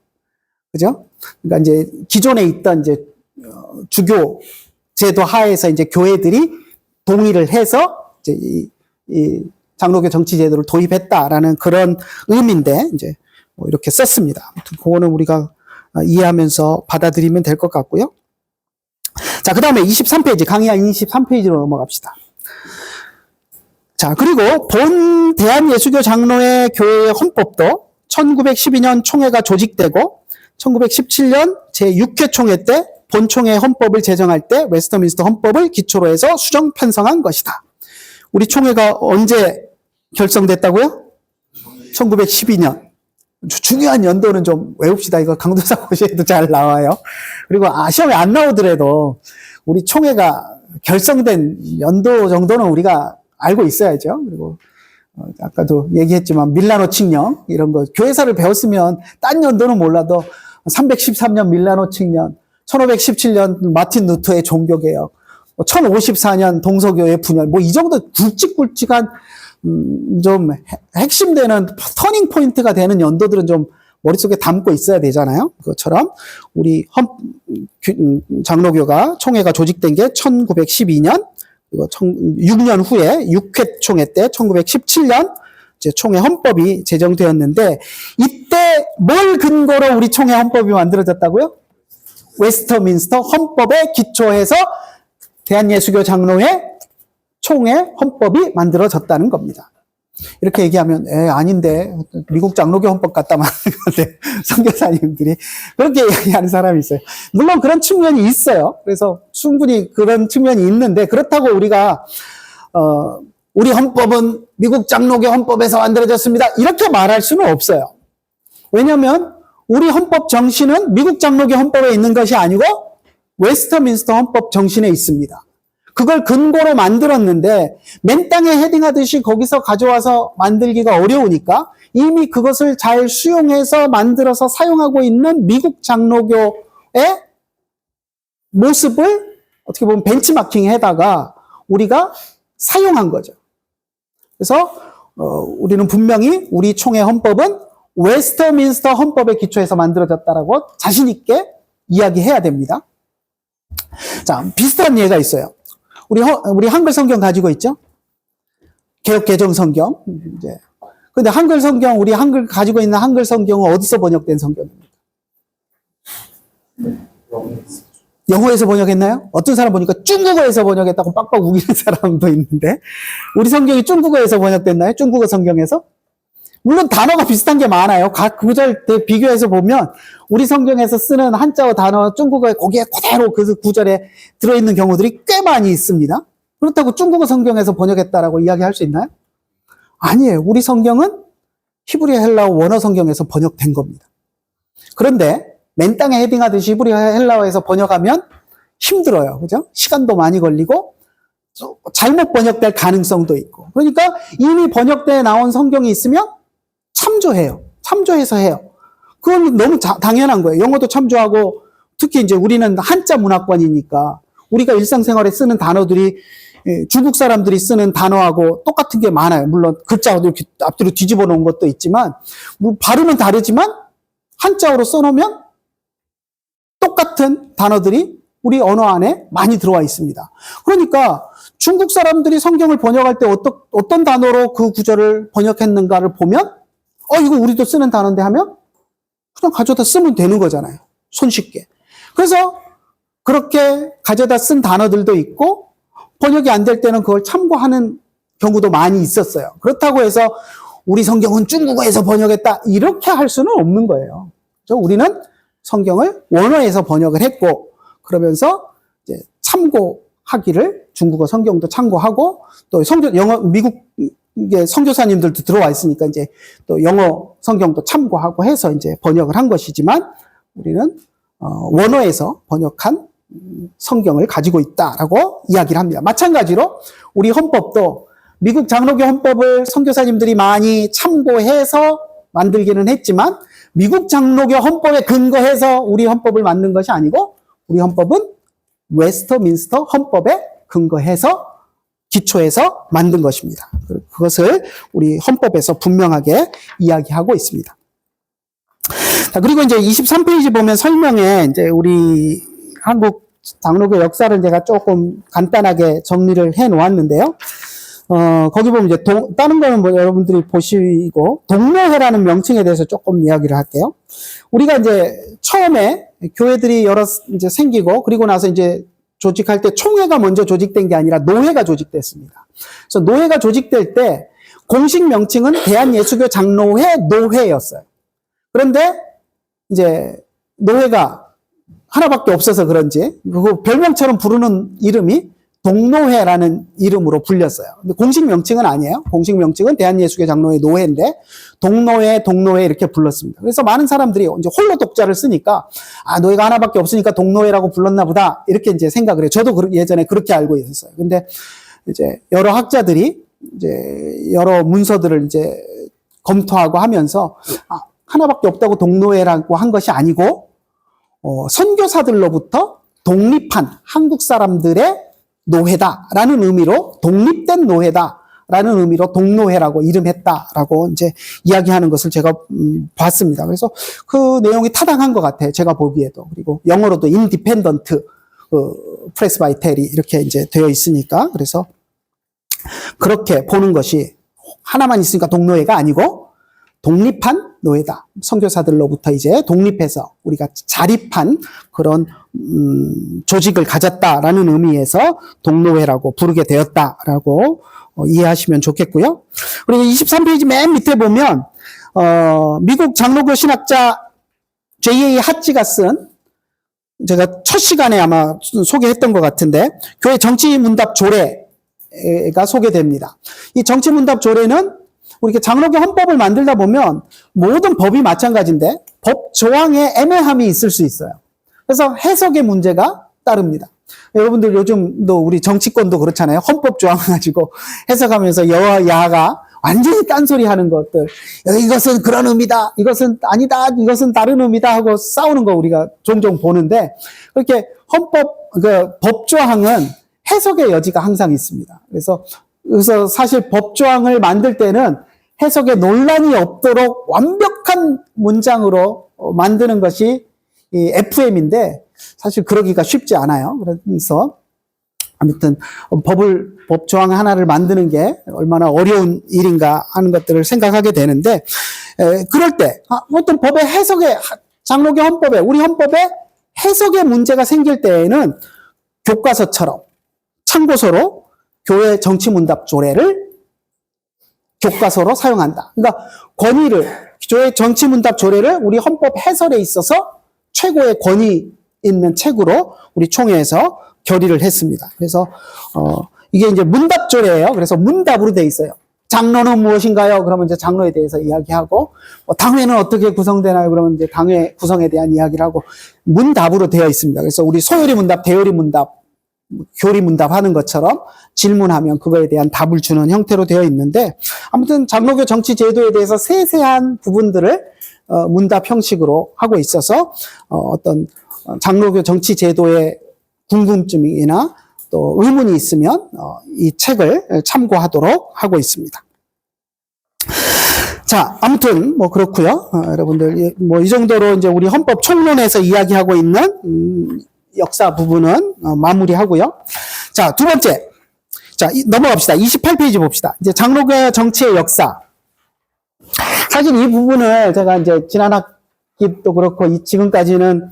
그죠? 그러니까 이제 기존에 있던 이제 주교 제도 하에서 이제 교회들이 동의를 해서 이제 이 장로교 정치 제도를 도입했다라는 그런 의미인데 이제 뭐 이렇게 썼습니다. 아무튼 그거는 우리가 이해하면서 받아들이면 될 것 같고요. 자, 그다음에 23페이지 강의한 23페이지로 넘어갑시다. 자, 그리고 본 대한예수교 장로회 교회의 헌법도 1912년 총회가 조직되고 1917년 제6회 총회 때 본총회 헌법을 제정할 때 웨스터민스터 헌법을 기초로 해서 수정 편성한 것이다. 우리 총회가 언제 결성됐다고요? 1912년. 중요한 연도는 좀 외웁시다. 이거 강도사 고시에도 잘 나와요. 그리고 시험에 안 나오더라도 우리 총회가 결성된 연도 정도는 우리가 알고 있어야죠. 그리고 아까도 얘기했지만 밀라노 칙령 이런 거 교회사를 배웠으면 딴 연도는 몰라도 313년 밀라노 칙령, 1517년 마틴 루터의 종교개혁, 1054년 동서교회 분열, 뭐 이 정도 굵직굵직한 좀 핵심되는 터닝 포인트가 되는 연도들은 좀 머릿속에 담고 있어야 되잖아요. 그것처럼 우리 장로교가 총회가 조직된 게 1912년, 그리고 6년 후에 6회 총회 때 1917년 이제 총회 헌법이 제정되었는데 이때 뭘 근거로 우리 총회 헌법이 만들어졌다고요? 웨스터민스터 헌법에 기초해서 대한예수교 장로회 총회 헌법이 만들어졌다는 겁니다. 이렇게 얘기하면 아닌데 미국 장로교 헌법 갖다 만든 건데 선교사님들이 그렇게 얘기하는 사람이 있어요. 물론 그런 측면이 있어요. 그래서 충분히 그런 측면이 있는데 그렇다고 우리가 우리 헌법은 미국 장로교 헌법에서 만들어졌습니다. 이렇게 말할 수는 없어요. 왜냐하면 우리 헌법 정신은 미국 장로교 헌법에 있는 것이 아니고 웨스터민스터 헌법 정신에 있습니다. 그걸 근거로 만들었는데 맨 땅에 헤딩하듯이 거기서 가져와서 만들기가 어려우니까 이미 그것을 잘 수용해서 만들어서 사용하고 있는 미국 장로교의 모습을 어떻게 보면 벤치마킹에다가 우리가 사용한 거죠. 그래서 우리는 분명히 우리 총회 헌법은 웨스터민스터 헌법에 기초해서 만들어졌다라고 자신 있게 이야기해야 됩니다. 자, 비슷한 예가 있어요. 우리 한글 성경 가지고 있죠? 개역 개정 성경. 이제. 근데 한글 성경, 우리 한글 가지고 있는 한글 성경은 어디서 번역된 성경입니까? 영어에서 번역했나요? 어떤 사람 보니까 중국어에서 번역했다고 빡빡 우기는 사람도 있는데, 우리 성경이 중국어에서 번역됐나요? 중국어 성경에서? 물론 단어가 비슷한 게 많아요. 각 구절 때 비교해서 보면 우리 성경에서 쓰는 한자어 단어 중국어에 거기에 그대로 그 구절에 들어있는 경우들이 꽤 많이 있습니다. 그렇다고 중국어 성경에서 번역했다라고 이야기할 수 있나요? 아니에요. 우리 성경은 히브리 헬라어 원어 성경에서 번역된 겁니다. 그런데 맨 땅에 헤딩하듯이 히브리 헬라어에서 번역하면 힘들어요. 그죠? 시간도 많이 걸리고 잘못 번역될 가능성도 있고. 그러니까 이미 번역돼 나온 성경이 있으면 참조해요. 참조해서 해요. 그건 너무 당연한 거예요. 영어도 참조하고 특히 이제 우리는 한자 문화권이니까 우리가 일상생활에 쓰는 단어들이 중국 사람들이 쓰는 단어하고 똑같은 게 많아요. 물론 글자도 이렇게 앞뒤로 뒤집어 놓은 것도 있지만 발음은 다르지만 한자어로 써놓으면 똑같은 단어들이 우리 언어 안에 많이 들어와 있습니다. 그러니까 중국 사람들이 성경을 번역할 때 어떤 단어로 그 구절을 번역했는가를 보면 이거 우리도 쓰는 단어인데 하면 그냥 가져다 쓰면 되는 거잖아요. 손쉽게. 그래서 그렇게 가져다 쓴 단어들도 있고 번역이 안 될 때는 그걸 참고하는 경우도 많이 있었어요. 그렇다고 해서 우리 성경은 중국어에서 번역했다 이렇게 할 수는 없는 거예요. 우리는 성경을 원어에서 번역을 했고 그러면서 이제 참고하기를 중국어 성경도 참고하고 또 영어 미국 선교사님들도 들어와 있으니까 이제 또 영어 성경도 참고하고 해서 이제 번역을 한 것이지만 우리는 원어에서 번역한 성경을 가지고 있다라고 이야기를 합니다. 마찬가지로 우리 헌법도 미국 장로교 헌법을 선교사님들이 많이 참고해서 만들기는 했지만 미국 장로교 헌법에 근거해서 우리 헌법을 만든 것이 아니고 우리 헌법은 웨스터민스터 헌법에 근거해서 기초해서 만든 것입니다. 그것을 우리 헌법에서 분명하게 이야기하고 있습니다. 자, 그리고 이제 23페이지 보면 설명에 이제 우리 한국 장로교 역사를 제가 조금 간단하게 정리를 해 놓았는데요. 거기 보면 이제 다른 거는 뭐 여러분들이 보시고 동로회라는 명칭에 대해서 조금 이야기를 할게요. 우리가 이제 처음에 교회들이 여러 이제 생기고 그리고 나서 이제 조직할 때 총회가 먼저 조직된 게 아니라 노회가 조직됐습니다. 그래서 노회가 조직될 때 공식 명칭은 대한예수교 장로회 노회였어요. 그런데 이제 노회가 하나밖에 없어서 그런지 그 별명처럼 부르는 이름이 동노회라는 이름으로 불렸어요. 근데 공식 명칭은 아니에요. 공식 명칭은 대한예수교 장로회 노회인데 동노회 이렇게 불렀습니다. 그래서 많은 사람들이 이제 홀로 독자를 쓰니까 노회가 하나밖에 없으니까 동노회라고 불렀나 보다 이렇게 이제 생각을 해요. 저도 예전에 그렇게 알고 있었어요. 근데 이제 여러 학자들이 이제 여러 문서들을 이제 검토하고 하면서 하나밖에 없다고 동노회라고 한 것이 아니고 선교사들로부터 독립한 한국 사람들의 노회다라는 의미로 독립된 노회다라는 의미로 동노회라고 이름했다라고 이제 이야기하는 것을 제가 봤습니다. 그래서 그 내용이 타당한 것 같아요. 제가 보기에도. 그리고 영어로도 인디펜던트 프레스바이테리 이렇게 이제 되어 있으니까 그래서 그렇게 보는 것이 하나만 있으니까 동노회가 아니고 독립한 노회다. 선교사들로부터 이제 독립해서 우리가 자립한 그런 조직을 가졌다라는 의미에서 동노회라고 부르게 되었다라고 이해하시면 좋겠고요. 그리고 23페이지 맨 밑에 보면 미국 장로교 신학자 J.A. 하치가 쓴 제가 첫 시간에 아마 소개했던 것 같은데 교회 정치문답 조례가 소개됩니다. 이 정치문답 조례는 우리 장로교 헌법을 만들다 보면 모든 법이 마찬가지인데 법 조항에 애매함이 있을 수 있어요. 그래서 해석의 문제가 따릅니다. 여러분들 요즘도 우리 정치권도 그렇잖아요. 헌법 조항 가지고 해석하면서 여와 야가 완전히 딴소리 하는 것들. 이것은 그런 의미다. 이것은 아니다. 이것은 다른 의미다 하고 싸우는 거 우리가 종종 보는데 그렇게 법 조항은 해석의 여지가 항상 있습니다. 그래서 사실 법 조항을 만들 때는 해석에 논란이 없도록 완벽한 문장으로 만드는 것이 이 FM인데 사실 그러기가 쉽지 않아요. 그래서 아무튼 법 조항 하나를 만드는 게 얼마나 어려운 일인가 하는 것들을 생각하게 되는데 그럴 때 어떤 법의 해석에 장로교 헌법에 우리 헌법에 해석의 문제가 생길 때에는 교과서처럼 참고서로 교회 정치문답 조례를 교과서로 사용한다. 그러니까 권위를, 기초의 정치문답 조례를 우리 헌법 해설에 있어서 최고의 권위 있는 책으로 우리 총회에서 결의를 했습니다. 그래서 이게 이제 문답 조례예요. 그래서 문답으로 돼 있어요. 장로는 무엇인가요? 그러면 이제 장로에 대해서 이야기하고, 당회는 어떻게 구성되나요? 그러면 이제 당회 구성에 대한 이야기를 하고, 문답으로 되어 있습니다. 그래서 우리 소요리 문답, 대요리 문답, 교리 문답 하는 것처럼 질문하면 그거에 대한 답을 주는 형태로 되어 있는데, 아무튼 장로교 정치 제도에 대해서 세세한 부분들을 문답 형식으로 하고 있어서 어떤 장로교 정치 제도의 궁금증이나 또 의문이 있으면 이 책을 참고하도록 하고 있습니다. 자, 아무튼 뭐 그렇고요. 여러분들 뭐 이 정도로 이제 우리 헌법 총론에서 이야기하고 있는 역사 부분은 마무리하고요. 자, 두 번째. 자, 넘어갑시다. 28페이지 봅시다. 이제 장로교 정치의 역사. 사실 이 부분을 제가 이제 지난 학기도 그렇고 지금까지는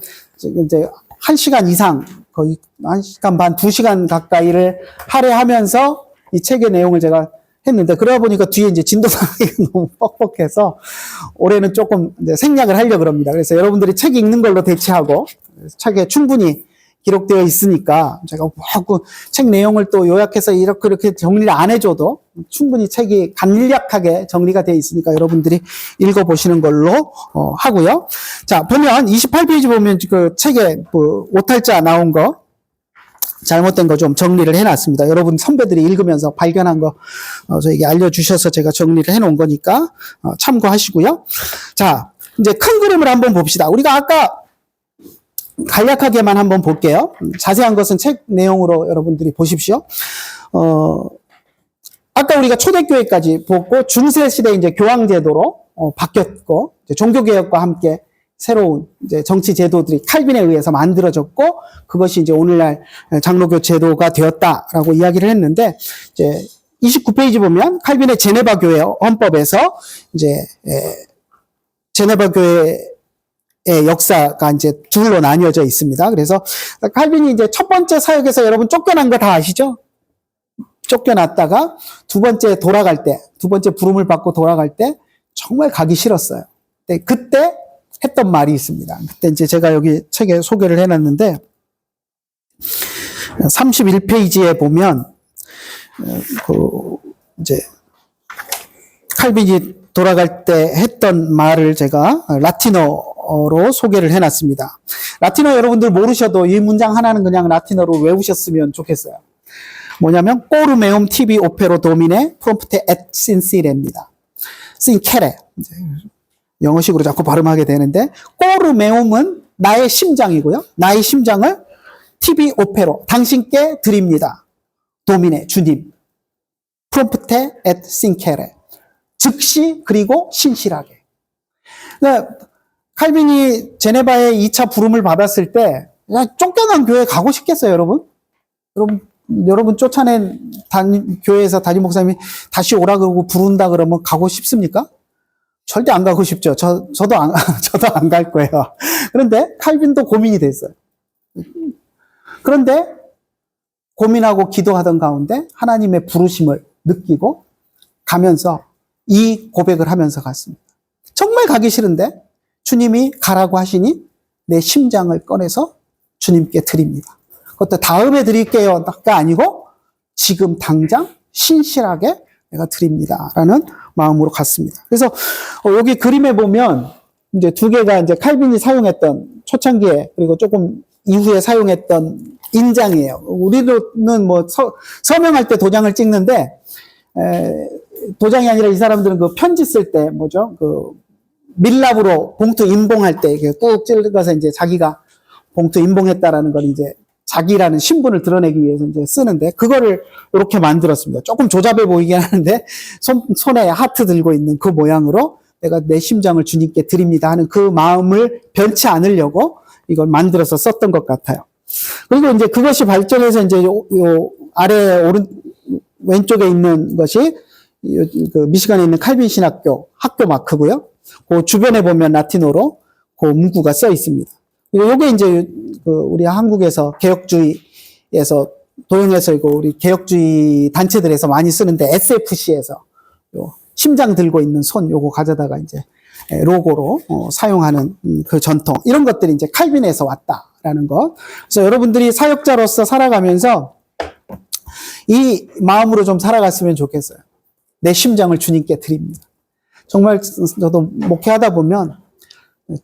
이제 1시간 이상, 거의 1시간 반, 2시간 가까이를 할애하면서 이 책의 내용을 제가 했는데, 그러다 보니까 뒤에 이제 진도사항이 너무 뻑뻑해서 올해는 조금 이제 생략을 하려고 합니다. 그래서 여러분들이 책 읽는 걸로 대체하고, 책에 충분히 기록되어 있으니까 제가 자꾸 책 내용을 또 요약해서 이렇게 정리를 안 해줘도 충분히 책이 간략하게 정리가 되어 있으니까 여러분들이 읽어보시는 걸로 하고요. 자, 보면 28페이지 보면 그 책에 그 오탈자 나온 거 잘못된 거 좀 정리를 해놨습니다. 여러분 선배들이 읽으면서 발견한 거 저에게 알려주셔서 제가 정리를 해놓은 거니까 참고하시고요. 자, 이제 큰 그림을 한번 봅시다. 우리가 아까 간략하게만 한번 볼게요. 자세한 것은 책 내용으로 여러분들이 보십시오. 아까 우리가 초대교회까지 보고 중세 시대 이제 교황제도로 바뀌었고, 이제 종교개혁과 함께 새로운 이제 정치 제도들이 칼빈에 의해서 만들어졌고, 그것이 이제 오늘날 장로교 제도가 되었다라고 이야기를 했는데, 이제 29페이지 보면 칼빈의 제네바 교회 헌법에서 이제 제네바 교회 의 역사가 이제 둘로 나뉘어져 있습니다. 그래서 칼빈이 이제 첫 번째 사역에서 여러분 쫓겨난 거 다 아시죠? 쫓겨났다가 두 번째 돌아갈 때, 두 번째 부름을 받고 돌아갈 때 정말 가기 싫었어요. 그때 했던 말이 있습니다. 그때 이제 제가 여기 책에 소개를 해놨는데 31페이지에 보면 이제 칼빈이 돌아갈 때 했던 말을 제가 라틴어로 소개를 해놨습니다. 라틴어 여러분들 모르셔도 이 문장 하나는 그냥 라틴어로 외우셨으면 좋겠어요. 뭐냐면 꼬르메움 tibi opero domine prompte et sincere입니다. sincere. 영어식으로 자꾸 발음하게 되는데, 꼬르메움은 나의 심장이고요. 나의 심장을 tibi opero, 당신께 드립니다. domine, 주님. prompte et sincere. 즉시 그리고 신실하게. 그러니까 칼빈이 제네바에 2차 부름을 받았을 때 그냥 쫓겨난 교회 가고 싶겠어요, 여러분? 여러분 쫓아낸 교회에서 담임 목사님이 다시 오라 그러고 부른다 그러면 가고 싶습니까? 절대 안 가고 싶죠. 저도 안 갈 거예요. 그런데 칼빈도 고민이 됐어요. 그런데 고민하고 기도하던 가운데 하나님의 부르심을 느끼고 가면서 이 고백을 하면서 갔습니다. 정말 가기 싫은데 주님이 가라고 하시니 내 심장을 꺼내서 주님께 드립니다. 그것도 다음에 드릴게요가 아니고 지금 당장 신실하게 내가 드립니다. 라는 마음으로 갔습니다. 그래서 여기 그림에 보면 이제 두 개가 이제 칼빈이 사용했던 초창기에 그리고 조금 이후에 사용했던 인장이에요. 우리는 뭐 서명할 때 도장을 찍는데 도장이 아니라 이 사람들은 그 편지 쓸 때 뭐죠? 그 밀랍으로 봉투 인봉할 때 이렇게 꾹 찔러서 이제 자기가 봉투 인봉했다라는 걸 이제 자기라는 신분을 드러내기 위해서 이제 쓰는데 그거를 이렇게 만들었습니다. 조금 조잡해 보이긴 하는데 손에 하트 들고 있는 그 모양으로 내가 내 심장을 주님께 드립니다 하는 그 마음을 변치 않으려고 이걸 만들어서 썼던 것 같아요. 그리고 이제 그것이 발전해서 이제 요 아래 왼쪽에 있는 것이 그 미시간에 있는 칼빈 신학교 학교 마크고요. 그 주변에 보면 라틴어로 그 문구가 써 있습니다. 요게 이제 그 우리 한국에서 개혁주의에서 도용해서 이거 우리 개혁주의 단체들에서 많이 쓰는데 SFC에서 요 심장 들고 있는 손 요거 가져다가 이제 로고로 사용하는 그 전통 이런 것들이 이제 칼빈에서 왔다라는 것. 그래서 여러분들이 사역자로서 살아가면서 이 마음으로 좀 살아갔으면 좋겠어요. 내 심장을 주님께 드립니다. 정말 저도 목회하다 보면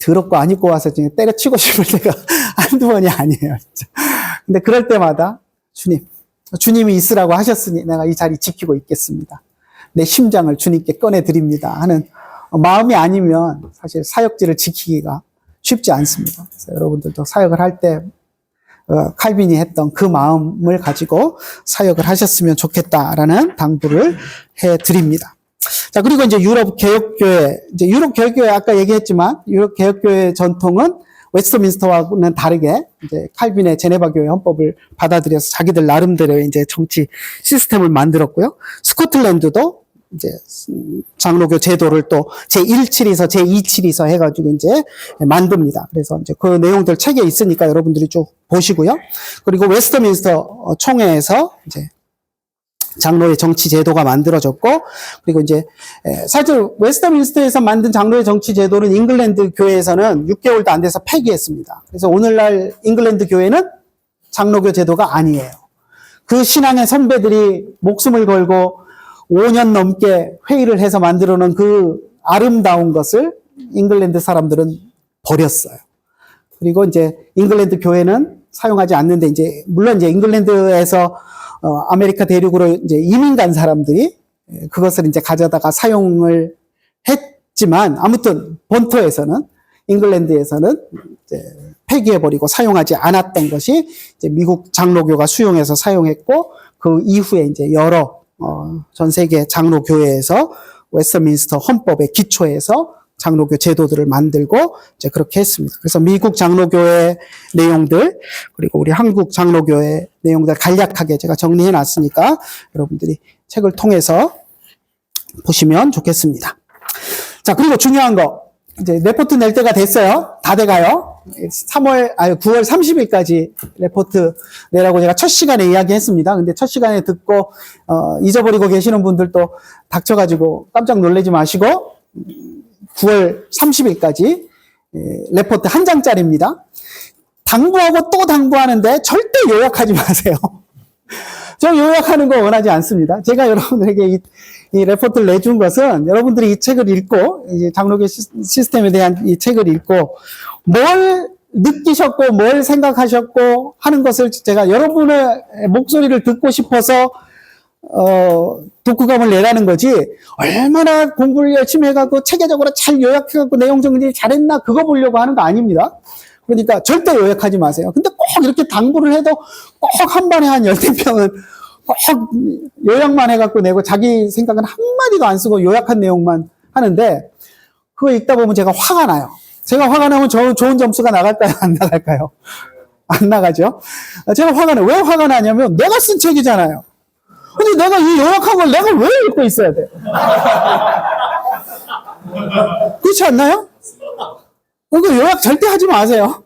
더럽고 안 입고 와서 때려치고 싶을 때가 한두 번이 아니에요. 진짜. 근데 그럴 때마다 주님이 있으라고 하셨으니 내가 이 자리 지키고 있겠습니다. 내 심장을 주님께 꺼내드립니다 하는 마음이 아니면 사실 사역지를 지키기가 쉽지 않습니다. 그래서 여러분들도 사역을 할 때 칼빈이 했던 그 마음을 가지고 사역을 하셨으면 좋겠다라는 당부를 해드립니다. 자, 그리고 이제 유럽 개혁교회 아까 얘기했지만 유럽 개혁교회 전통은 웨스트민스터와는 다르게 이제 칼빈의 제네바 교회 헌법을 받아들여서 자기들 나름대로의 이제 정치 시스템을 만들었고요. 스코틀랜드도 이제 장로교 제도를 또 제1칠에서 제2칠에서 해가지고 이제 만듭니다. 그래서 이제 그 내용들 책에 있으니까 여러분들이 쭉 보시고요. 그리고 웨스트민스터 총회에서 이제 장로의 정치 제도가 만들어졌고, 그리고 이제 사실 웨스트민스터에서 만든 장로의 정치 제도는 잉글랜드 교회에서는 6개월도 안 돼서 폐기했습니다. 그래서 오늘날 잉글랜드 교회는 장로교 제도가 아니에요. 그 신앙의 선배들이 목숨을 걸고 5년 넘게 회의를 해서 만들어 놓은 그 아름다운 것을 잉글랜드 사람들은 버렸어요. 그리고 이제 잉글랜드 교회는 사용하지 않는데 이제 물론 이제 잉글랜드에서 아메리카 대륙으로 이제 이민 간 사람들이 그것을 이제 가져다가 사용을 했지만 아무튼 본토에서는 잉글랜드에서는 이제 폐기해버리고 사용하지 않았던 것이 이제 미국 장로교가 수용해서 사용했고 그 이후에 이제 여러 전 세계 장로교회에서 웨스트민스터 헌법의 기초에서 장로교 제도들을 만들고 이제 그렇게 했습니다. 그래서 미국 장로교회 내용들 그리고 우리 한국 장로교회 내용들 간략하게 제가 정리해 놨으니까 여러분들이 책을 통해서 보시면 좋겠습니다. 자, 그리고 중요한 거 이제 레포트 낼 때가 됐어요. 다 돼가요. 9월 30일까지 레포트 내라고 제가 첫 시간에 이야기했습니다. 근데 첫 시간에 듣고 잊어버리고 계시는 분들도 닥쳐가지고 깜짝 놀라지 마시고 9월 30일까지 레포트 한 장짜리입니다. 당부하고 또 당부하는데 절대 요약하지 마세요. 저 요약하는 거 원하지 않습니다. 제가 여러분들에게 이 레포트를 내준 것은 여러분들이 이 책을 읽고 이제 장로교 시스템에 대한 이 책을 읽고 뭘 느끼셨고 뭘 생각하셨고 하는 것을 제가 여러분의 목소리를 듣고 싶어서 독후감을 내라는 거지 얼마나 공부를 열심히 해갖고 체계적으로 잘 요약해갖고 내용 정리 잘했나 그거 보려고 하는 거 아닙니다. 그러니까 절대 요약하지 마세요. 근데 꼭 이렇게 당부를 해도 꼭 한 번에 한 10~20평은 꼭 요약만 해갖고 내고 자기 생각은 한마디도 안 쓰고 요약한 내용만 하는데 그거 읽다 보면 제가 화가 나요. 제가 화가 나면 좋은 점수가 나갈까요? 안 나갈까요? 안 나가죠? 제가 화가 나요. 왜 화가 나냐면 내가 쓴 책이잖아요. 근데 내가 이 요약한 걸 내가 왜 읽고 있어야 돼? 그렇지 않나요? 그러니까 요약 절대 하지 마세요.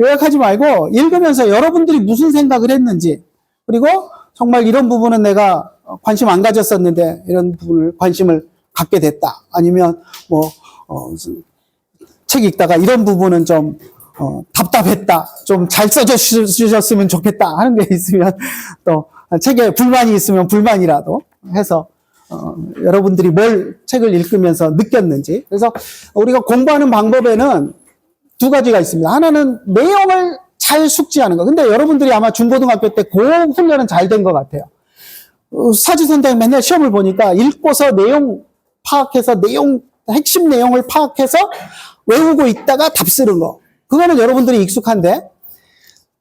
요약하지 말고 읽으면서 여러분들이 무슨 생각을 했는지 그리고 정말 이런 부분은 내가 관심 안 가졌었는데 이런 부분을 관심을 갖게 됐다. 아니면 책 읽다가 이런 부분은 좀 답답했다. 좀 잘 써주셨으면 좋겠다 하는 게 있으면 또 책에 불만이 있으면 불만이라도 해서 여러분들이 뭘 책을 읽으면서 느꼈는지. 그래서 우리가 공부하는 방법에는 두 가지가 있습니다. 하나는 내용을 잘 숙지하는 거. 근데 여러분들이 아마 중고등학교 때 그 훈련은 잘 된 것 같아요. 사지선다형 맨날 시험을 보니까 읽고서 내용 파악해서 핵심 내용을 파악해서 외우고 있다가 답 쓰는 거. 그거는 여러분들이 익숙한데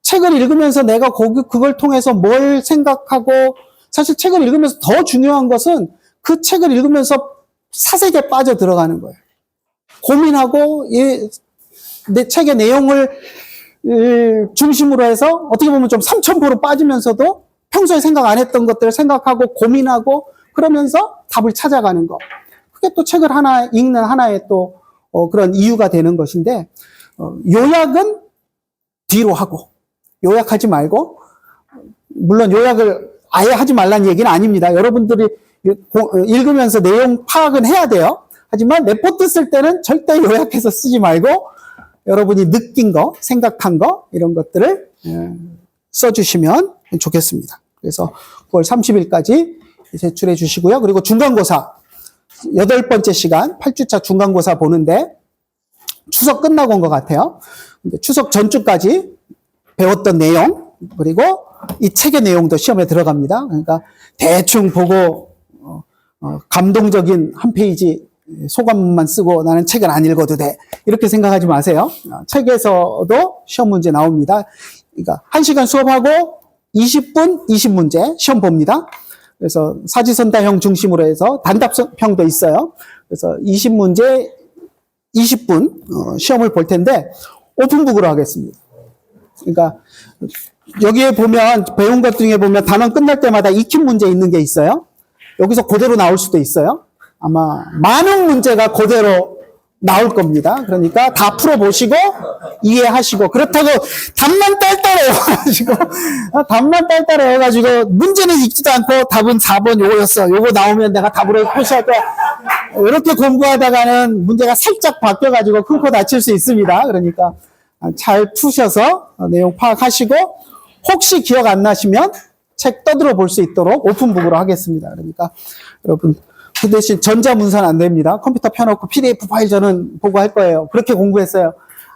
책을 읽으면서 내가 그걸 통해서 뭘 생각하고 사실 책을 읽으면서 더 중요한 것은 그 책을 읽으면서 사색에 빠져 들어가는 거예요. 고민하고 내 책의 내용을 중심으로 해서 어떻게 보면 좀 삼천포로 빠지면서도 평소에 생각 안 했던 것들을 생각하고 고민하고 그러면서 답을 찾아가는 거. 그게 또 책을 하나 읽는 하나의 또 그런 이유가 되는 것인데 요약은 뒤로 하고 요약하지 말고 물론 요약을 아예 하지 말라는 얘기는 아닙니다. 여러분들이 읽으면서 내용 파악은 해야 돼요. 하지만 레포트 쓸 때는 절대 요약해서 쓰지 말고 여러분이 느낀 거, 생각한 거 이런 것들을 써주시면 좋겠습니다. 그래서 9월 30일까지 제출해 주시고요. 그리고 중간고사 8번째 시간 8주차 중간고사 보는데 추석 끝나고 온 것 같아요. 추석 전주까지 배웠던 내용 그리고 이 책의 내용도 시험에 들어갑니다. 그러니까 대충 보고 감동적인 한 페이지 소감만 쓰고 나는 책을 안 읽어도 돼. 이렇게 생각하지 마세요. 책에서도 시험 문제 나옵니다. 그러니까 1시간 수업하고 20분 20문제 시험 봅니다. 그래서 사지선다형 중심으로 해서 단답형도 있어요. 그래서 20문제 20분 시험을 볼 텐데 오픈북으로 하겠습니다. 그러니까 여기에 보면 배운 것 중에 보면 단원 끝날 때마다 익힌 문제 있는 게 있어요. 여기서 그대로 나올 수도 있어요. 아마 많은 문제가 그대로 나올 겁니다. 그러니까 다 풀어보시고 이해하시고 그렇다고 답만 딸딸해가지고 문제는 읽지도 않고 답은 4번 요거였어. 요거 나오면 내가 답으로 표시할 거야. 이렇게 공부하다가는 문제가 살짝 바뀌어가지고 큰 코 다칠 수 있습니다. 그러니까 잘 푸셔서 내용 파악하시고 혹시 기억 안 나시면 책 떠들어 볼 수 있도록 오픈북으로 하겠습니다. 그러니까 여러분 그 대신 전자문서는 안 됩니다. 컴퓨터 펴놓고 PDF 파일 저는 보고 할 거예요. 그렇게 공부했어요.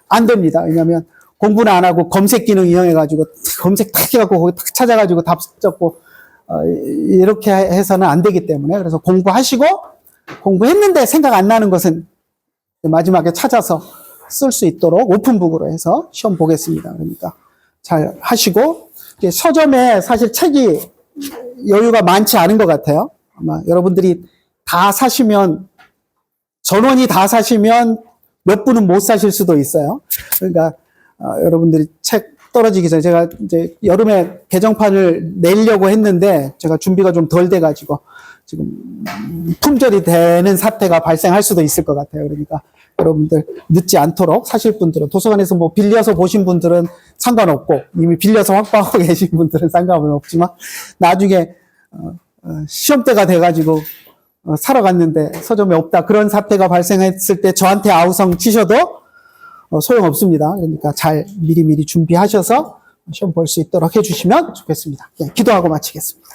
안 됩니다. 왜냐하면 공부는 안 하고 검색 기능 이용해가지고 검색 탁 해갖고 거기 탁 찾아가지고 답 적고 이렇게 해서는 안 되기 때문에 그래서 공부하시고 공부했는데 생각 안 나는 것은 마지막에 찾아서 쓸 수 있도록 오픈북으로 해서 시험 보겠습니다. 그러니까 잘 하시고 서점에 사실 책이 여유가 많지 않은 것 같아요. 아마 여러분들이 다 사시면 전원이 다 사시면 몇 분은 못 사실 수도 있어요. 그러니까 여러분들이 책 떨어지기 전에 제가 이제 여름에 개정판을 내려고 했는데 제가 준비가 좀 덜 돼가지고 지금 품절이 되는 사태가 발생할 수도 있을 것 같아요. 그러니까 여러분들 늦지 않도록 사실 분들은 도서관에서 뭐 빌려서 보신 분들은 상관없고 이미 빌려서 확보하고 계신 분들은 상관은 없지만 나중에 시험 때가 돼가지고 사러 갔는데 서점에 없다 그런 사태가 발생했을 때 저한테 아우성 치셔도 소용없습니다. 그러니까 잘 미리미리 준비하셔서 시험 볼 수 있도록 해주시면 좋겠습니다. 네, 기도하고 마치겠습니다.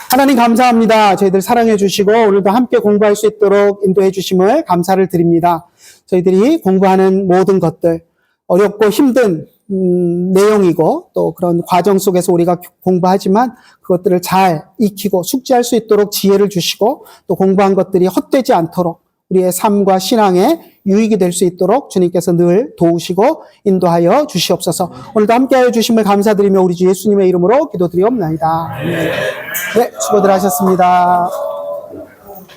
하나님 감사합니다. 저희들 사랑해 주시고 오늘도 함께 공부할 수 있도록 인도해 주심을 감사를 드립니다. 저희들이 공부하는 모든 것들 어렵고 힘든 내용이고 또 그런 과정 속에서 우리가 공부하지만 그것들을 잘 익히고 숙지할 수 있도록 지혜를 주시고 또 공부한 것들이 헛되지 않도록 우리의 삶과 신앙에 유익이 될 수 있도록 주님께서 늘 도우시고 인도하여 주시옵소서. 오늘도 함께하여 주심을 감사드리며 우리 주 예수님의 이름으로 기도드리옵나이다. 네, 수고들 하셨습니다.